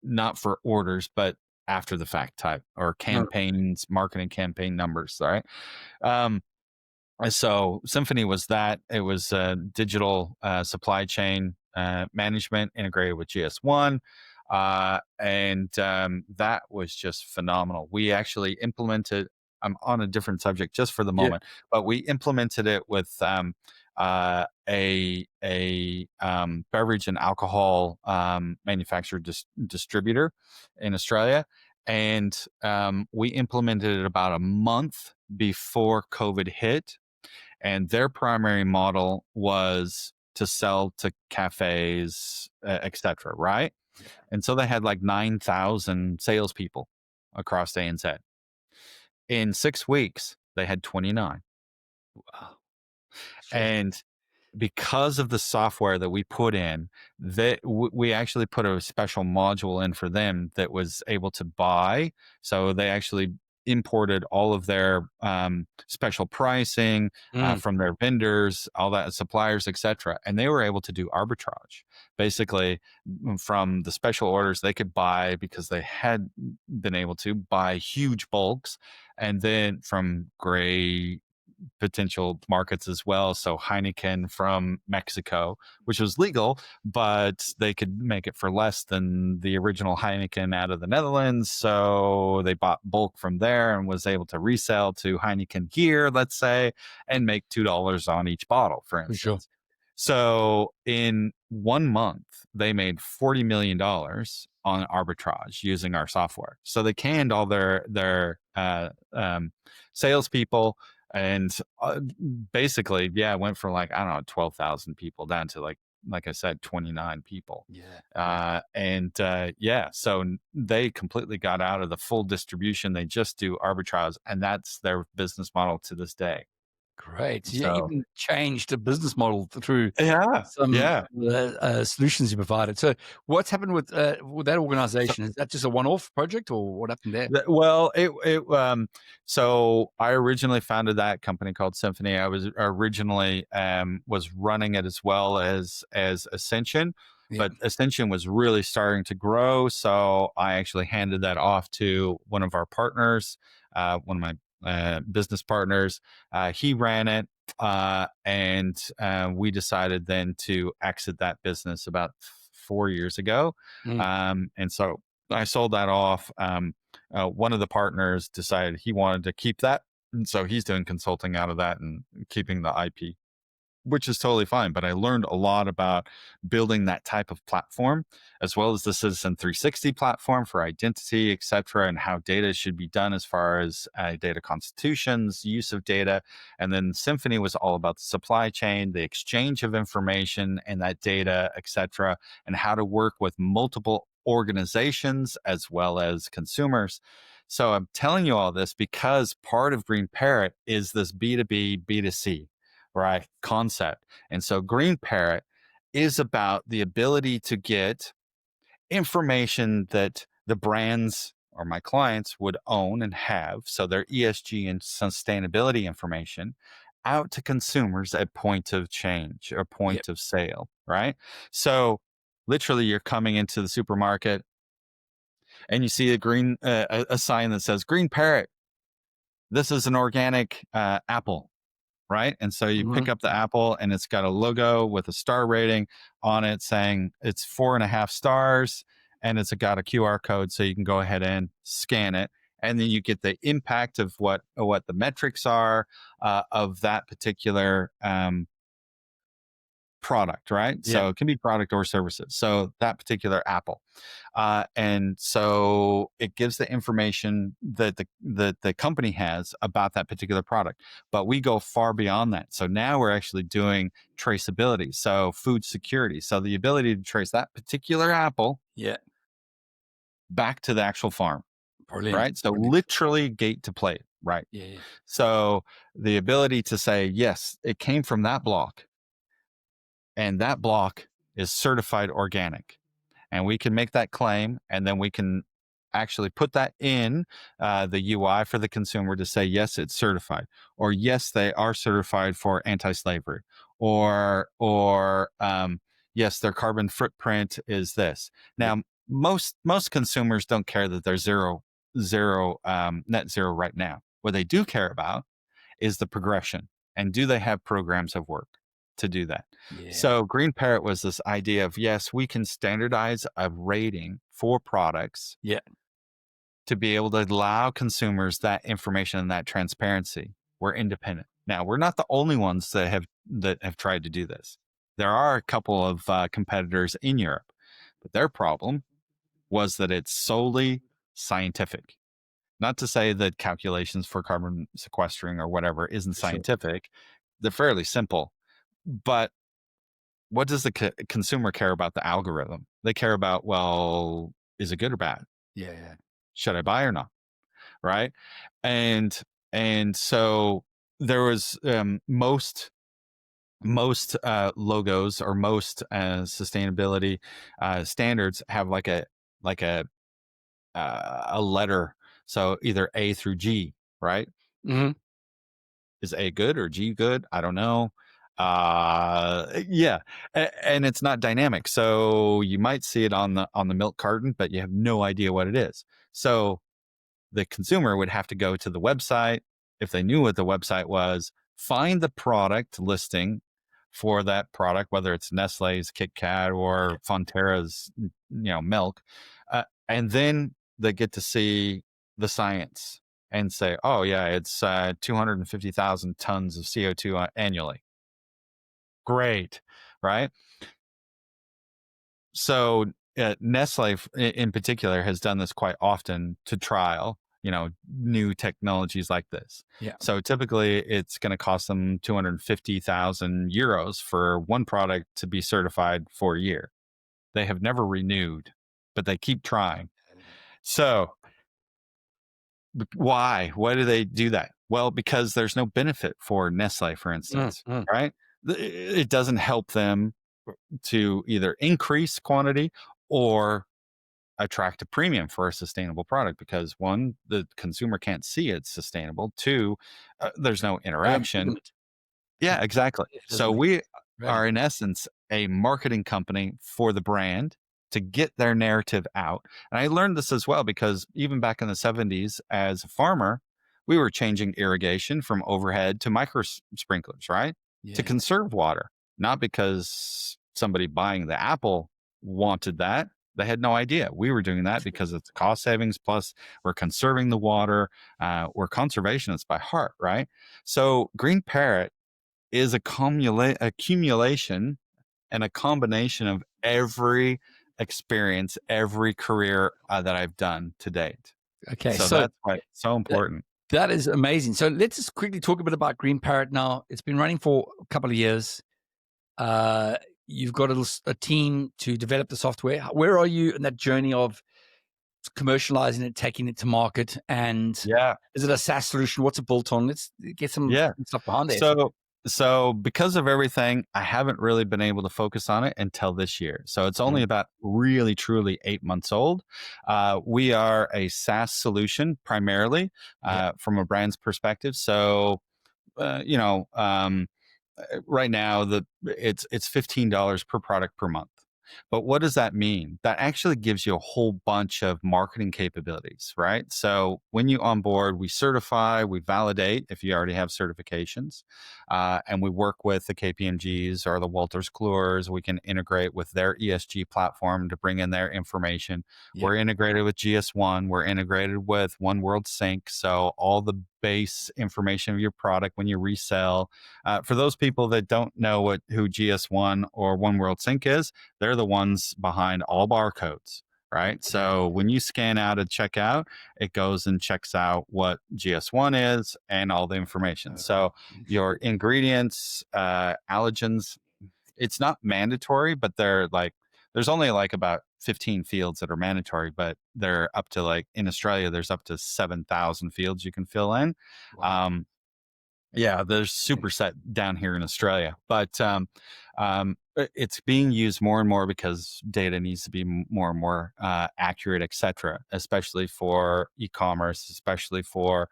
not for orders, but after the fact type or Mm. campaigns, marketing campaign numbers, right? Um, so Symphony was that. It was digital supply chain management integrated with GS1. And that was just phenomenal. We actually implemented, I'm on a different subject just for the Yeah. moment, but we implemented it with a beverage and alcohol manufacturer distributor in Australia. And we implemented it about a month before COVID hit, and their primary model was to sell to cafes, etc. Right, Yeah. and so they had like 9,000 salespeople across ANZ. In 6 weeks, they had 29, Wow. Sure. and because of the software that we put in, that we actually put a special module in for them that was able to buy. So they actually imported all of their special pricing Mm. from their vendors, all that suppliers, etc. And they were able to do arbitrage. Basically, from the special orders they could buy because they had been able to buy huge bulks, and then from gray potential markets as well. So Heineken from Mexico, which was legal, but they could make it for less than the original Heineken out of the Netherlands. So they bought bulk from there and was able to resell to Heineken here, let's say, and make $2 on each bottle, for For sure. instance. So in 1 month, they made $40 million on arbitrage using our software. So they canned all their salespeople, and basically, yeah, it went from like, I don't know, 12,000 people down to like I said, 29 people. Yeah. Yeah, so they completely got out of the full distribution. They just do arbitrage, and that's their business model to this day. Great. So you So even changed the business model through yeah, some yeah. solutions you provided. So what's happened with that organization? Is that just a one-off project, or what happened there? Well, so I originally founded that company called Symphony. I was originally was running it as well as Ascension, Yeah. but Ascension was really starting to grow. So I actually handed that off to one of our partners, one of my business partners. He ran it, and we decided then to exit that business about 4 years ago. Mm. And so I sold that off. One of the partners decided he wanted to keep that, and so he's doing consulting out of that and keeping the IP. which is totally fine. But I learned a lot about building that type of platform, as well as the Citizen 360 platform for identity, et cetera, and how data should be done as far as data constitutions, use of data. And then Symphony was all about the supply chain, the exchange of information and that data, et cetera, and how to work with multiple organizations as well as consumers. So I'm telling you all this because part of Green Parrot is this B2B, B2C, right, concept. And so Green Parrot is about the ability to get information that the brands or my clients would own and have, so their ESG and sustainability information, out to consumers at point of change or point of sale, right? So literally you're coming into the supermarket and you see a sign that says Green Parrot, this is an organic apple, right? And so you pick up the apple and it's got a logo with a star rating on it saying it's 4.5 stars, and it's got a QR code so you can go ahead and scan it. And then you get the impact of what the metrics are of that particular product, right? Yeah. So it can be product or services. So that particular apple. And so it gives the information that the company has about that particular product. But we go far beyond that. So now we're actually doing traceability. So food security. So the ability to trace that particular apple back to the actual farm. Brilliant. Right? So Brilliant. literally gate to plate, right? Yeah. So the ability to say, yes, it came from that block, and that block is certified organic. And we can make that claim, and then we can actually put that in the UI for the consumer to say, yes, it's certified, or yes, they are certified for anti-slavery, or yes, their carbon footprint is this. Now, most consumers don't care that they're net zero right now. What they do care about is the progression, and do they have programs of work to do that? So Green Parrot was this idea of, yes, we can standardize a rating for products to be able to allow consumers that information and that transparency. We're independent. Now, we're not the only ones that have tried to do this. There are a couple of competitors in Europe, but their problem was that it's solely scientific. Not to say that calculations for carbon sequestering or whatever isn't scientific. They're fairly simple. But what does the consumer care about the algorithm? They care about, well, is it good or bad? Yeah. Should I buy or not? Right? And so there was most logos or most sustainability standards have like a letter. So either A through G, right? Is A good or G good? I don't know. And it's not dynamic. So you might see it on the milk carton, but you have no idea what it is. So the consumer would have to go to the website, if they knew what the website was, find the product listing for that product, whether it's Nestle's Kit Kat or Fonterra's, milk, and then they get to see the science and say, oh yeah, it's 250,000 tons of CO2 annually. Great, right? So Nestle in particular has done this quite often to trial, new technologies like this. So typically it's going to cost them 250,000 euros for one product to be certified for a year. They have never renewed, but they keep trying. So why? Why do they do that? Well, because there's no benefit for Nestle, for instance, right? It doesn't help them to either increase quantity or attract a premium for a sustainable product, because one, the consumer can't see it's sustainable. Two, there's no interaction. Yeah, exactly. So we are in essence a marketing company for the brand to get their narrative out. And I learned this as well, because even back in the 70s as a farmer, we were changing irrigation from overhead to micro sprinklers, right? To conserve water, not because somebody buying the apple wanted that. They had no idea. We were doing that because it's cost savings, plus we're conserving the water. We're conservationists by heart, right? So Green Parrot is accumulation and a combination of every experience, every career that I've done to date. Okay, So so that's why it's so important. that is amazing. So let's just quickly talk a bit about Green Parrot now. It's been running for a couple of years. You've got a team to develop the software. Where are you in that journey of commercializing it, taking it to market? And Yeah. is it a SaaS solution? What's it built on? Let's get some stuff behind there. So because of everything, I haven't really been able to focus on it until this year. So it's only about really, truly 8 months old. We are a SaaS solution primarily from a brand's perspective. So, right now it's $15 per product per month. But what does that mean? That actually gives you a whole bunch of marketing capabilities, right? So when you onboard, we certify, we validate if you already have certifications, and we work with the KPMGs or the Wolters Kluwers. We can integrate with their ESG platform to bring in their information. We're integrated with GS1. We're integrated with One World Sync. So all the base information of your product when you resell. For those people that don't know who GS1 or One World Sync is, they're the ones behind all barcodes, right? So when you scan out at checkout, it goes and checks out what GS1 is and all the information. So your ingredients, allergens, it's not mandatory, but there's only like about 15 fields that are mandatory, but they're up to, like, in Australia, there's up to 7,000 fields you can fill in. Wow. There's superset down here in Australia, but it's being used more and more because data needs to be more and more accurate, etc. Especially for e-commerce, especially for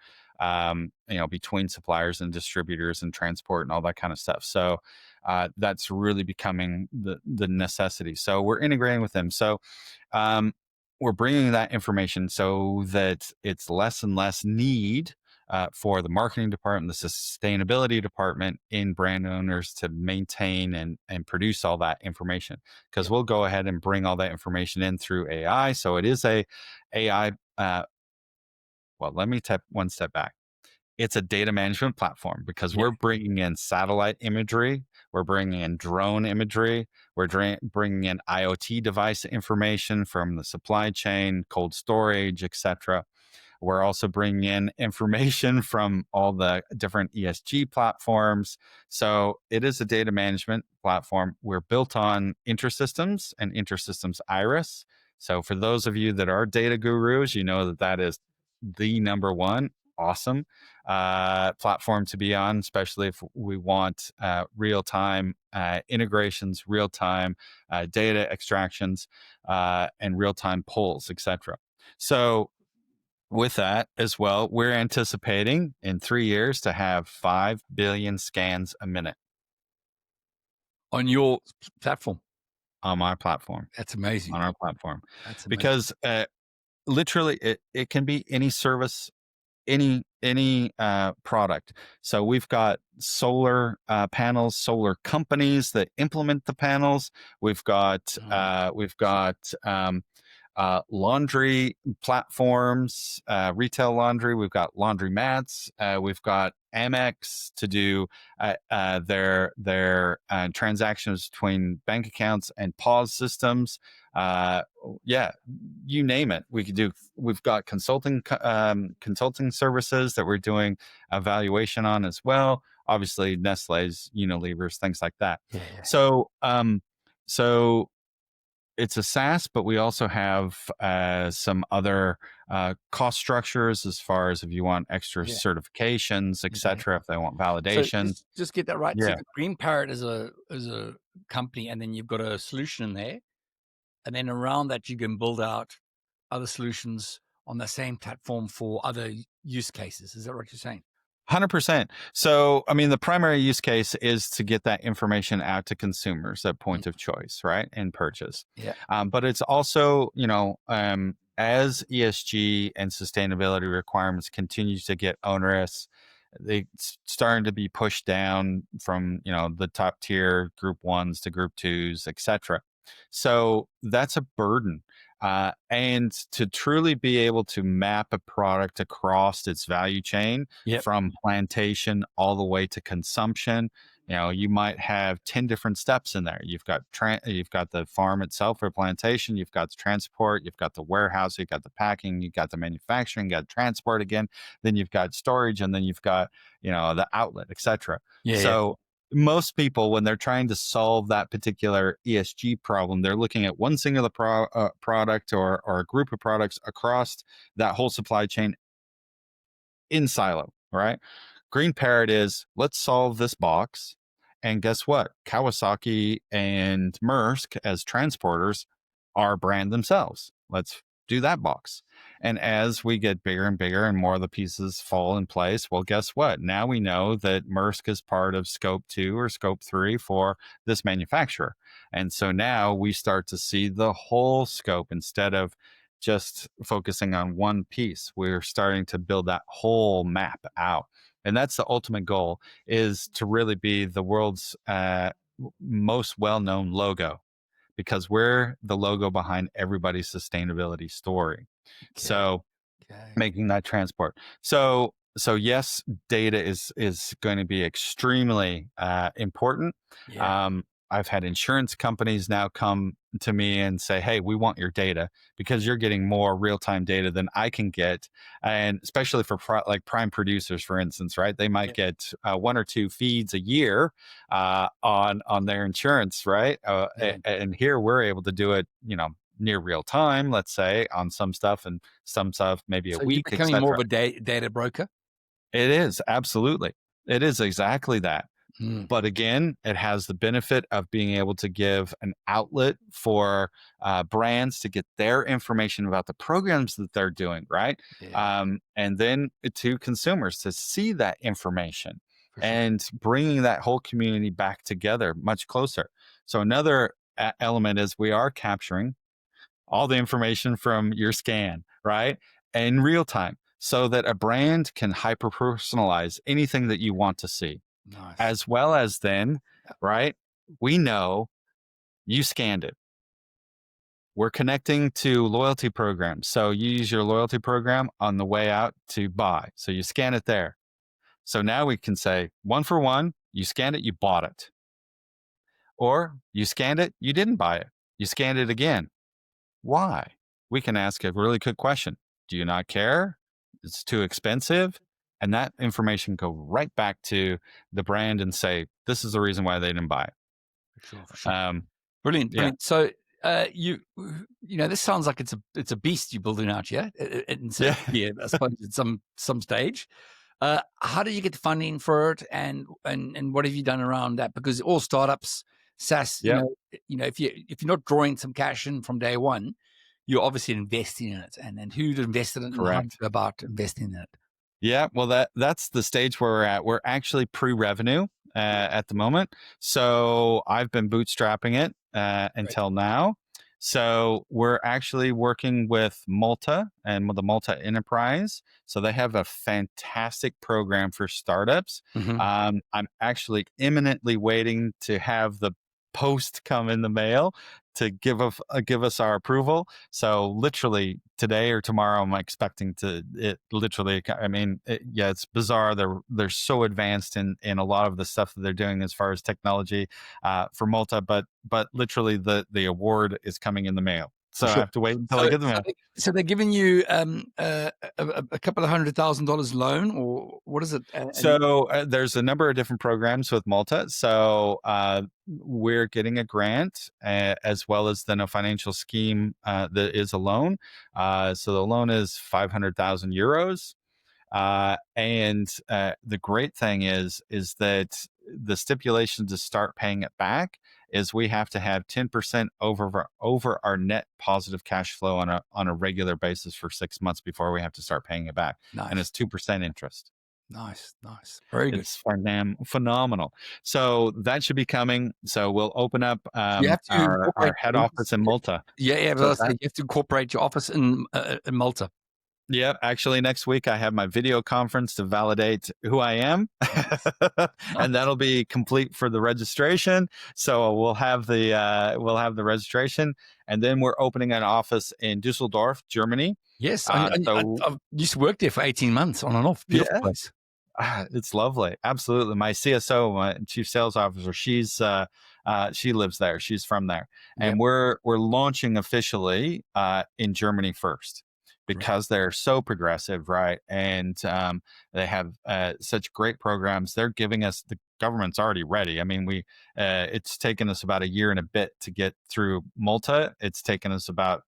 between suppliers and distributors and transport and all that kind of stuff. So that's really becoming the necessity. So we're integrating with them. So we're bringing that information so that it's less and less need for the marketing department, the sustainability department in brand owners to maintain and produce all that information, because we'll go ahead and bring all that information in through AI. So it is a AI. Well, let me take one step back. It's a data management platform because we're bringing in satellite imagery, we're bringing in drone imagery, we're bringing in IoT device information from the supply chain, cold storage, etc. We're also bringing in information from all the different ESG platforms. So it is a data management platform. We're built on InterSystems and InterSystems Iris. So for those of you that are data gurus, you know that is the number one awesome platform to be on, especially if we want real-time integrations, real-time data extractions, and real-time polls, etc. So with that as well, we're anticipating in 3 years to have 5 billion scans a minute On your platform. on my platform. That's amazing. On our platform. That's amazing. Because literally it can be any service, any product. So we've got solar panels, solar companies that implement the panels. We've got laundry platforms, retail laundry. We've got laundry mats. We've got Amex to do their transactions between bank accounts and POS systems. You name it. We've got consulting services that we're doing evaluation on as well. Obviously, Nestle's, Unilever's, things like that. So it's a SaaS, but we also have some other cost structures as far as if you want extra certifications, etc. If they want validation. So just get that right. Yeah. So Green Parrot is a company, and then you've got a solution in there, and then around that you can build out other solutions on the same platform for other use cases. Is that what you're saying? 100%. So, I mean, the primary use case is to get that information out to consumers at point of choice, right? And purchase. Yeah. But it's also, as ESG and sustainability requirements continue to get onerous, they starting to be pushed down from, the top tier group 1s to group 2s, etc. So that's a burden. And to truly be able to map a product across its value chain from plantation all the way to consumption, You might have 10 different steps in there. You've got the farm itself or plantation, you've got the transport, you've got the warehouse, you've got the packing, you've got the manufacturing, you got transport again, then you've got storage, and then you've got, the outlet, etc. Yeah. So most people, when they're trying to solve that particular ESG problem, they're looking at one singular product or a group of products across that whole supply chain in silo, right? Green Parrot is, let's solve this box. And guess what? Kawasaki and Maersk as transporters are brand themselves. Let's do that box. And as we get bigger and bigger and more of the pieces fall in place, well, guess what? Now we know that Maersk is part of scope 2 or scope 3 for this manufacturer. And so now we start to see the whole scope instead of just focusing on one piece. We're starting to build that whole map out. And that's the ultimate goal, is to really be the world's most well-known logo, because we're the logo behind everybody's sustainability story. Okay. So making that transport. So yes, data is going to be extremely important. Yeah. I've had insurance companies now come to me and say, hey, we want your data because you're getting more real-time data than I can get. And especially for like prime producers, for instance, right? They might get 1 or 2 feeds a year on their insurance, right? And here we're able to do it, near real time, let's say, on some stuff, and some stuff maybe a week, you're becoming more of etc. a data broker? It is, absolutely. It is exactly that. But again, it has the benefit of being able to give an outlet for brands to get their information about the programs that they're doing, right? Yeah. And then to consumers to see that information For sure. and bringing that whole community back together much closer. So another element is we are capturing all the information from your scan, right? In real time, so that a brand can hyper personalize anything that you want to see. Nice. As well as then, right? We know you scanned it. We're connecting to loyalty programs. So you use your loyalty program on the way out to buy. So you scan it there. So now we can say 1 for 1, you scanned it, you bought it. Or you scanned it, you didn't buy it. You scanned it again. Why? We can ask a really good question. Do you not care? It's too expensive? And that information go right back to the brand and say, this is the reason why they didn't buy it. For sure. Brilliant. Yeah. So this sounds like it's a beast you're building out here. Yeah, I suppose at some stage. How do you get the funding for it, and what have you done around that? Because all startups, SaaS, if you're not drawing some cash in from day one, you're obviously investing in it. And who'd invested in it? Correct. And how do you go about investing in it? Yeah, well, that's the stage where we're at. We're actually pre-revenue at the moment. So I've been bootstrapping it until now. So we're actually working with Malta and with the Malta Enterprise. So they have a fantastic program for startups. I'm actually imminently waiting to have the post come in the mail to give us our approval. So literally today or tomorrow, I'm expecting it literally. I mean, it's bizarre. They're so advanced in a lot of the stuff that they're doing as far as technology for Malta, but literally the award is coming in the mail. So I have to wait until I get the mail. So they're giving you a couple of $100,000 loan, or what is it? So there's a number of different programs with Malta. So we're getting a grant as well as then a financial scheme that is a loan. So the loan is 500,000 euros. And the great thing is that the stipulation to start paying it back is we have to have 10% over our net positive cash flow on a regular basis for 6 months before we have to start paying it back. Nice. And it's 2% interest. Nice. Very good. It's phenomenal. So that should be coming. So we'll open up our head office in Malta. Yeah, but you have to incorporate your office in Malta. Yep. Actually, next week I have my video conference to validate who I am, and that'll be complete for the registration. So we'll have the registration, and then we're opening an office in Düsseldorf, Germany. Yes, I used to work there for 18 months on and off. Beautiful place. It's lovely. Absolutely. My CSO, my chief sales officer, she lives there. She's from there. Yep. And we're launching officially in Germany first Great. because they're so progressive, right? And they have such great programs. They're giving us, the government's already ready. I mean, it's taken us about a year and a bit to get through Malta. It's taken us about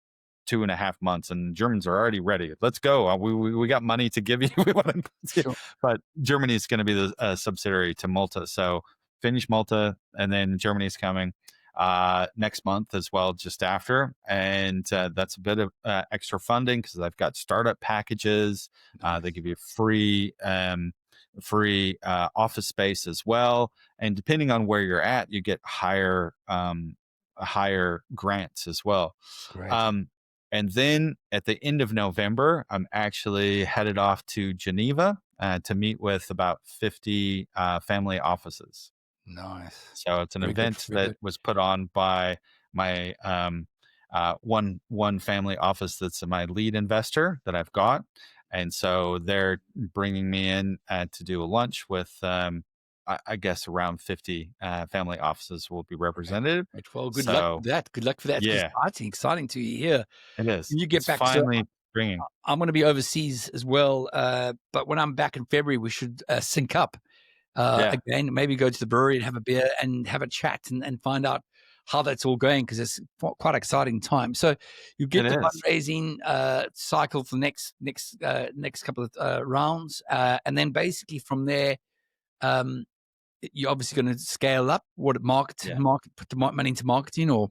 2.5 months, and Germans are already ready. Let's go. We got money to give you. We want to, Sure. but Germany is going to be the subsidiary to Malta. So finish Malta, and then Germany's coming next month as well, just after. And that's a bit of extra funding because I've got startup packages. They give you free office space as well, and depending on where you're at, you get higher grants as well. Great. Um, and then at the end of November, I'm actually headed off to Geneva to meet with about 50 family offices. Nice. So it's an Very good. event Very that good. was put on by my one family office that's my lead investor that I've got, and so they're bringing me in to do a lunch with. I guess around 50 family offices will be Great. represented. Great. Well, good luck So with that. Good luck for that. It's yeah, exciting. Exciting to hear. it is. When you get It's back, so finally bringing. I'm going to be overseas as well. But when I'm back in February, we should sync up Yeah, again. Maybe go to the brewery and have a beer and have a chat and find out how that's all going, because it's quite exciting time. So you it get the is. fundraising cycle for next couple of rounds, and then basically from there, you're obviously going to scale up. What Yeah. put the money into marketing or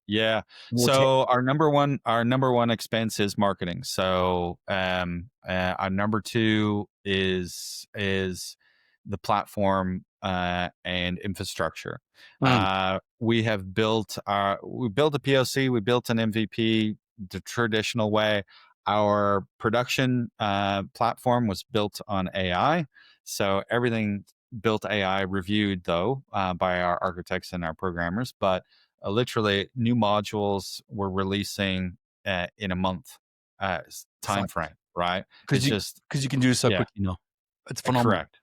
Yeah. more tech. So our number one expense is marketing. So our number two is the platform and infrastructure. Mm. We built a POC, we built an MVP the traditional way. Our production platform was built on AI. So everything built AI reviewed though by our architects and our programmers, but literally new modules we're releasing in a month time frame, right? Because It's you just because you can do it so yeah, quickly now. It's phenomenal. correct.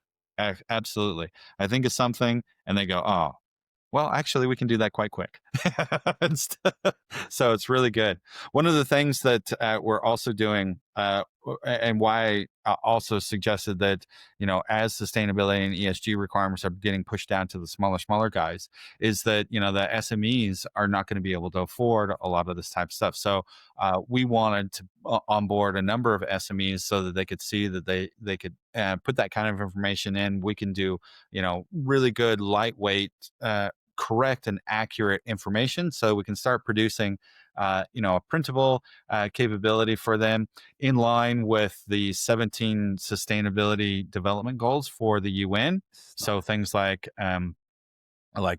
Absolutely. I think of something and they go, oh, well, actually, we can do that quite quick. So it's really good. One of the things that we're also doing, and why I also suggested that, as sustainability and ESG requirements are getting pushed down to the smaller guys, is that, the SMEs are not going to be able to afford a lot of this type of stuff. So we wanted to onboard a number of SMEs so that they could see that they could put that kind of information in. We can do, really good, lightweight, correct and accurate information so we can start producing a printable capability for them in line with the 17 sustainability development goals for the UN. So things like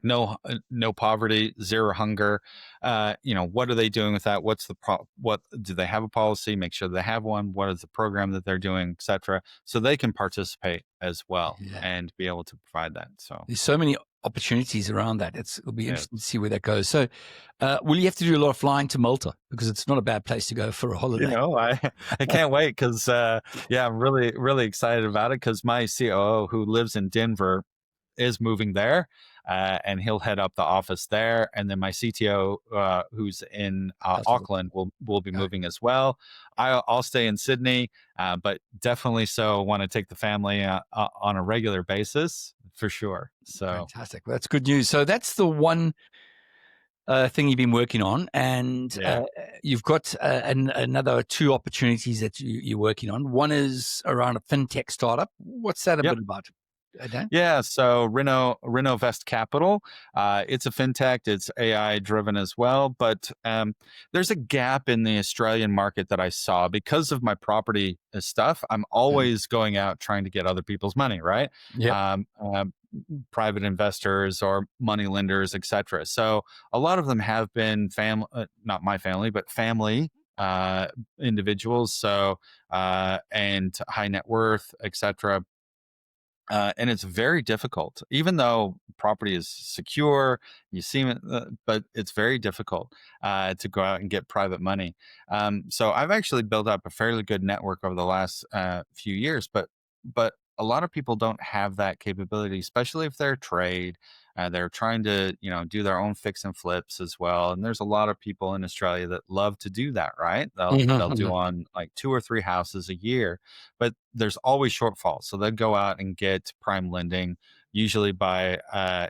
no poverty, zero hunger. What are they doing with that? What do they have a policy? Make sure they have one. What is the program that they're doing, etc. So they can participate as well Yeah. and be able to provide that. So There's so many opportunities around that. It'll be yeah. interesting to see where that goes. So, will you have to do a lot of flying to Malta, because it's not a bad place to go for a holiday? I can't wait because I'm really really excited about it because my COO who lives in Denver is moving there, and he'll head up the office there, and then my CTO who's in That's awesome. Auckland will be Okay. moving as well. I'll stay in Sydney, but definitely so want to take the family on a regular basis for sure. So Fantastic. Well, that's good news. So that's the one thing you've been working on, and yeah. you've got another two opportunities that you're working on. One is around a fintech startup. What's that a Yep. bit about, Dan? Yeah, so Renovest Capital, it's a fintech. It's AI driven as well, but there's a gap in the Australian market that I saw because of my property stuff. I'm always going out trying to get other people's money, right? Yep. Private investors or money lenders, etc. So a lot of them have been family, not my family, but family individuals. So and high net worth, etc. And it's very difficult, even though property is secure, you see it, but it's very difficult to go out and get private money. So I've actually built up a fairly good network over the last few years, but a lot of people don't have that capability, especially if they're trade. They're trying to, do their own fix and flips as well. And there's a lot of people in Australia that love to do that, right? They'll do on like 2 or 3 houses a year, but there's always shortfalls. So they'll go out and get prime lending, usually by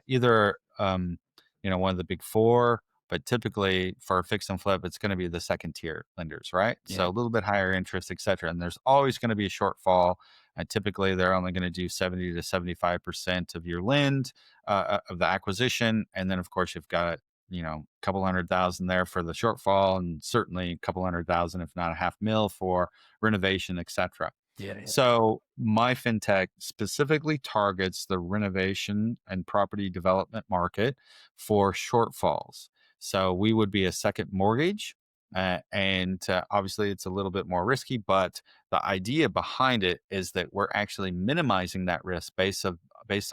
either one of the big four, but typically for a fix and flip, it's going to be the second tier lenders, right? So Yeah. a little bit higher interest, et cetera. And there's always going to be a shortfall. And typically they're only going to do 70 to 75% of your lend of the acquisition. And then of course you've got, a couple 100,000 there for the shortfall, and certainly a couple 100,000, if not a $500,000 for renovation, et cetera. Yeah. So my fintech specifically targets the renovation and property development market for shortfalls. So we would be a second mortgage, and obviously it's a little bit more risky, but the idea behind it is that we're actually minimizing that risk based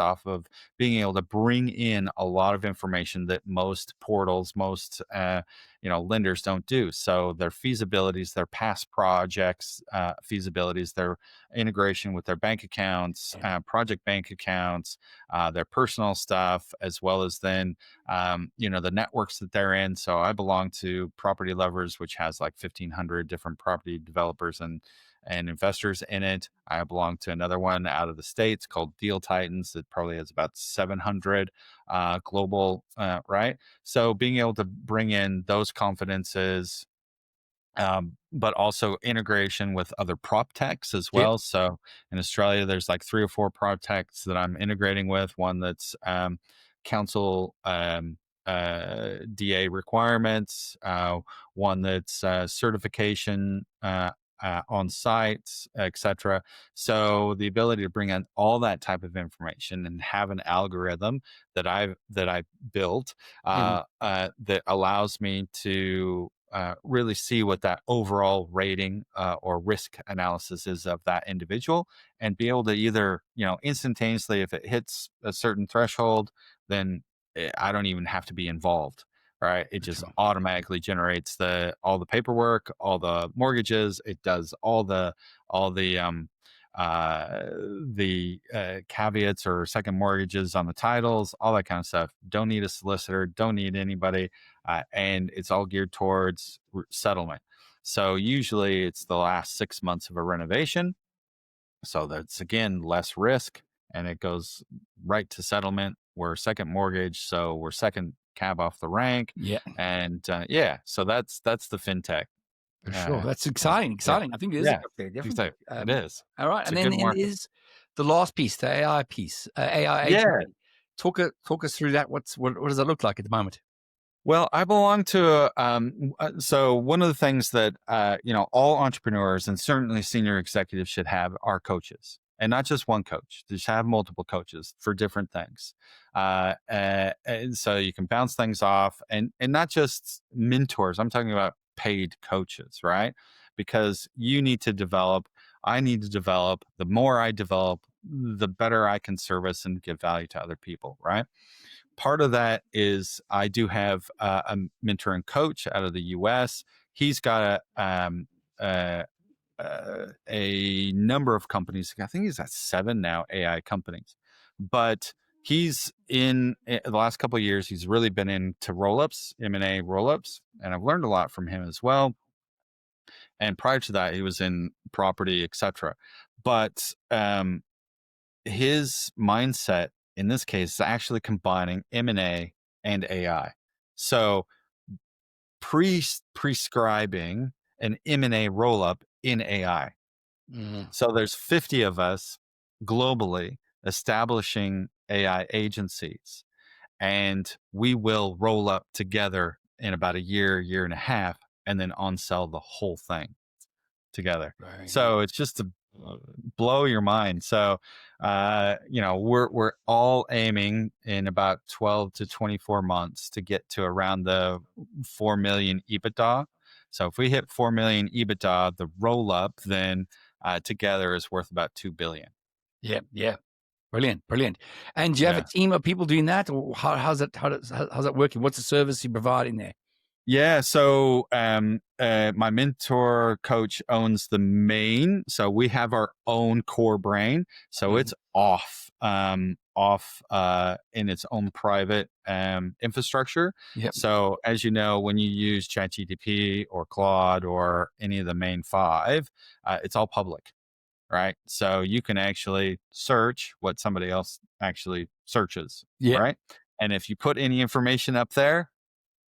off of being able to bring in a lot of information that most portals, most lenders don't do. So their feasibilities, their past projects feasibilities, their integration with their bank accounts, project bank accounts, their personal stuff, as well as then the networks that they're in. So I belong to Property Lovers, which has like 1,500 different property developers and investors in it. I belong to another one out of the States called Deal Titans that probably has about 700 global, right? So being able to bring in those confidences, but also integration with other prop techs as well. Yep. So in Australia, there's like 3 or 4 prop techs that I'm integrating with. One that's council DA requirements, one that's certification on sites, etc. So the ability to bring in all that type of information and have an algorithm that I built that allows me to really see what that overall rating or risk analysis is of that individual, and be able to either instantaneously, if it hits a certain threshold, then I don't even have to be involved. Right, it just automatically generates all the paperwork, all the mortgages. It does all the caveats or second mortgages on the titles, all that kind of stuff. Don't need a solicitor, don't need anybody, and it's all geared towards settlement. So usually it's the last 6 months of a renovation. So that's, again, less risk, and it goes right to settlement. We're second mortgage, so we're second cab off the rank. Yeah. And so that's the fintech. For sure. That's exciting. I think it is. Yeah, Definitely. exactly. It is. All right. It's And a then good market. is the last piece, the AI piece, AI agency. Talk us through that. What does that look like at the moment? Well, I belong to so one of the things that all entrepreneurs and certainly senior executives should have are coaches, and not just one coach. They should have multiple coaches for different things, and so you can bounce things off, and not just mentors. I'm talking about paid coaches, right? Because you need to develop. I need to develop. The more I develop, the better I can service and give value to other people, right? Part of that is I do have a mentor and coach out of the U.S. He's got a number of companies. I think he's at 7 now AI companies, but he's in the last couple of years. He's really been into roll-ups, M&A roll-ups, and I've learned a lot from him as well. And prior to that, he was in property, etc. But his mindset in this case is actually combining M&A and AI. So prescribing an M&A roll-up in AI. So there's 50 of us globally establishing AI agencies, and we will roll up together in about a year and a half, and then on-sell the whole thing together. So it's just to blow your mind. So we're all aiming in about 12 to 24 months to get to around the 4 million EBITDA. So if we hit 4 million EBITDA, the roll up then together is worth about 2 billion. Yeah. Brilliant. And do you have a team of people doing that, or how's that working? What's the service you provide in there? Yeah. So my mentor coach owns the main. So we have our own core brain. So it's off in its own private infrastructure. Yep. So as you know, when you use ChatGPT or Claude or any of the main 5, it's all public, right? So you can actually search what somebody else actually searches, Yeah. right? And if you put any information up there,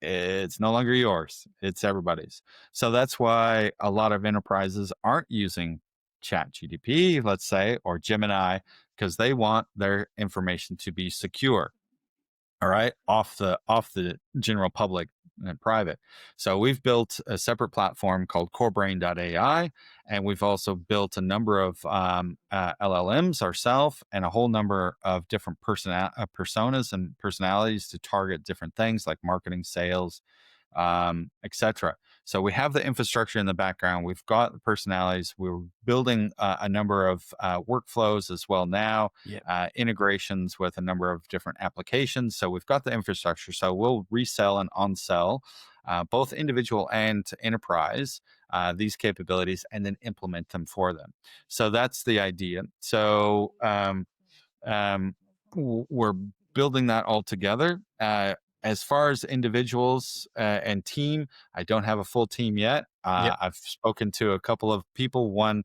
it's no longer yours. It's everybody's. So that's why a lot of enterprises aren't using ChatGPT, let's say, or Gemini, because they want their information to be secure. All right, off the general public and private. So we've built a separate platform called corebrain.ai, and we've also built a number of LLMs ourselves and a whole number of different personas and personalities to target different things like marketing, sales, etc. So we have the infrastructure in the background. We've got the personalities. We're building a number of workflows as well now, integrations with a number of different applications. So we've got the infrastructure. So we'll resell and on-sell both individual and enterprise these capabilities and then implement them for them. So that's the idea. So we're building that all together. As far as individuals and team, I don't have a full team yet. I've spoken to a couple of people. One,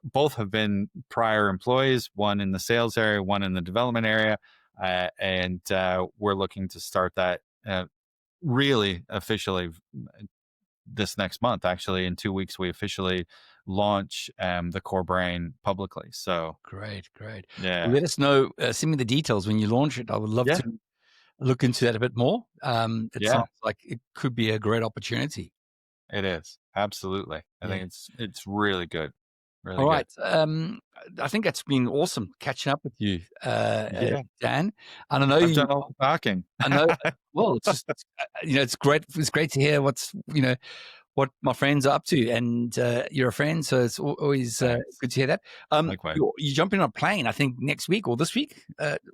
both have been prior employees, one in the sales area, one in the development area. And we're looking to start that really officially this next month. Actually, in 2 weeks, we officially launch the Core Brain publicly. So Great. yeah. Well, let us know. Send me the details when you launch it. I would love to look into that a bit more. It sounds like it could be a great opportunity. It is. Absolutely. I think it's really good. Really All right. good. I think that's been awesome catching up with you, Dan. And I know I've done all the talking. I know. Well, it's just it's great. It's great to hear what my friends are up to, and you're a friend, so it's always good to hear that. Likewise. You jump in on a plane, I think next week or this week.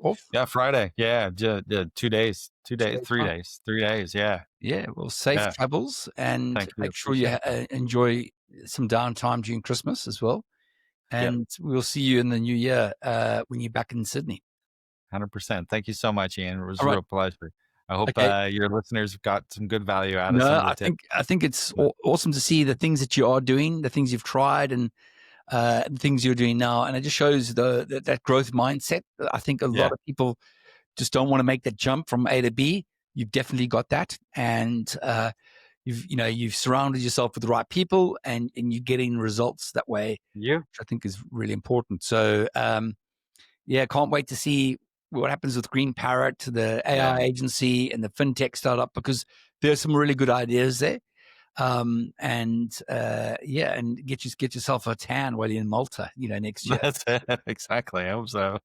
Off. Yeah, Friday. Yeah, 2 days, 3 days. Yeah. Yeah. Well, safe travels, and make sure you enjoy some downtime during Christmas as well. And we'll see you in the new year when you're back in Sydney. 100%. Thank you so much, Ian. It was a real pleasure. I hope your listeners have got some good value out of some of the tips. I think it's awesome to see the things that you are doing, the things you've tried, and the things you're doing now. And it just shows that growth mindset. I think a lot of people just don't want to make that jump from A to B. You've definitely got that, and you've surrounded yourself with the right people, and you're getting results that way. Yeah, which I think is really important. So can't wait to see what happens with Green Parrot, the AI agency, and the fintech startup, because there's some really good ideas there. And get yourself a tan while you're in Malta, next year. That's it. Exactly. I hope so.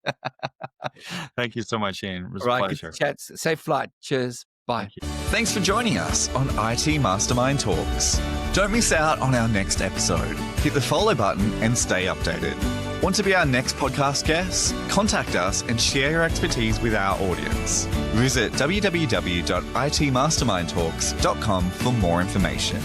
Thank you so much, Ian. It was a pleasure. Good chats. Safe flight. Cheers. Bye. Thanks for joining us on IT Mastermind Talks. Don't miss out on our next episode. Hit the follow button and stay updated. Want to be our next podcast guest? Contact us and share your expertise with our audience. Visit www.itmastermindtalks.com for more information.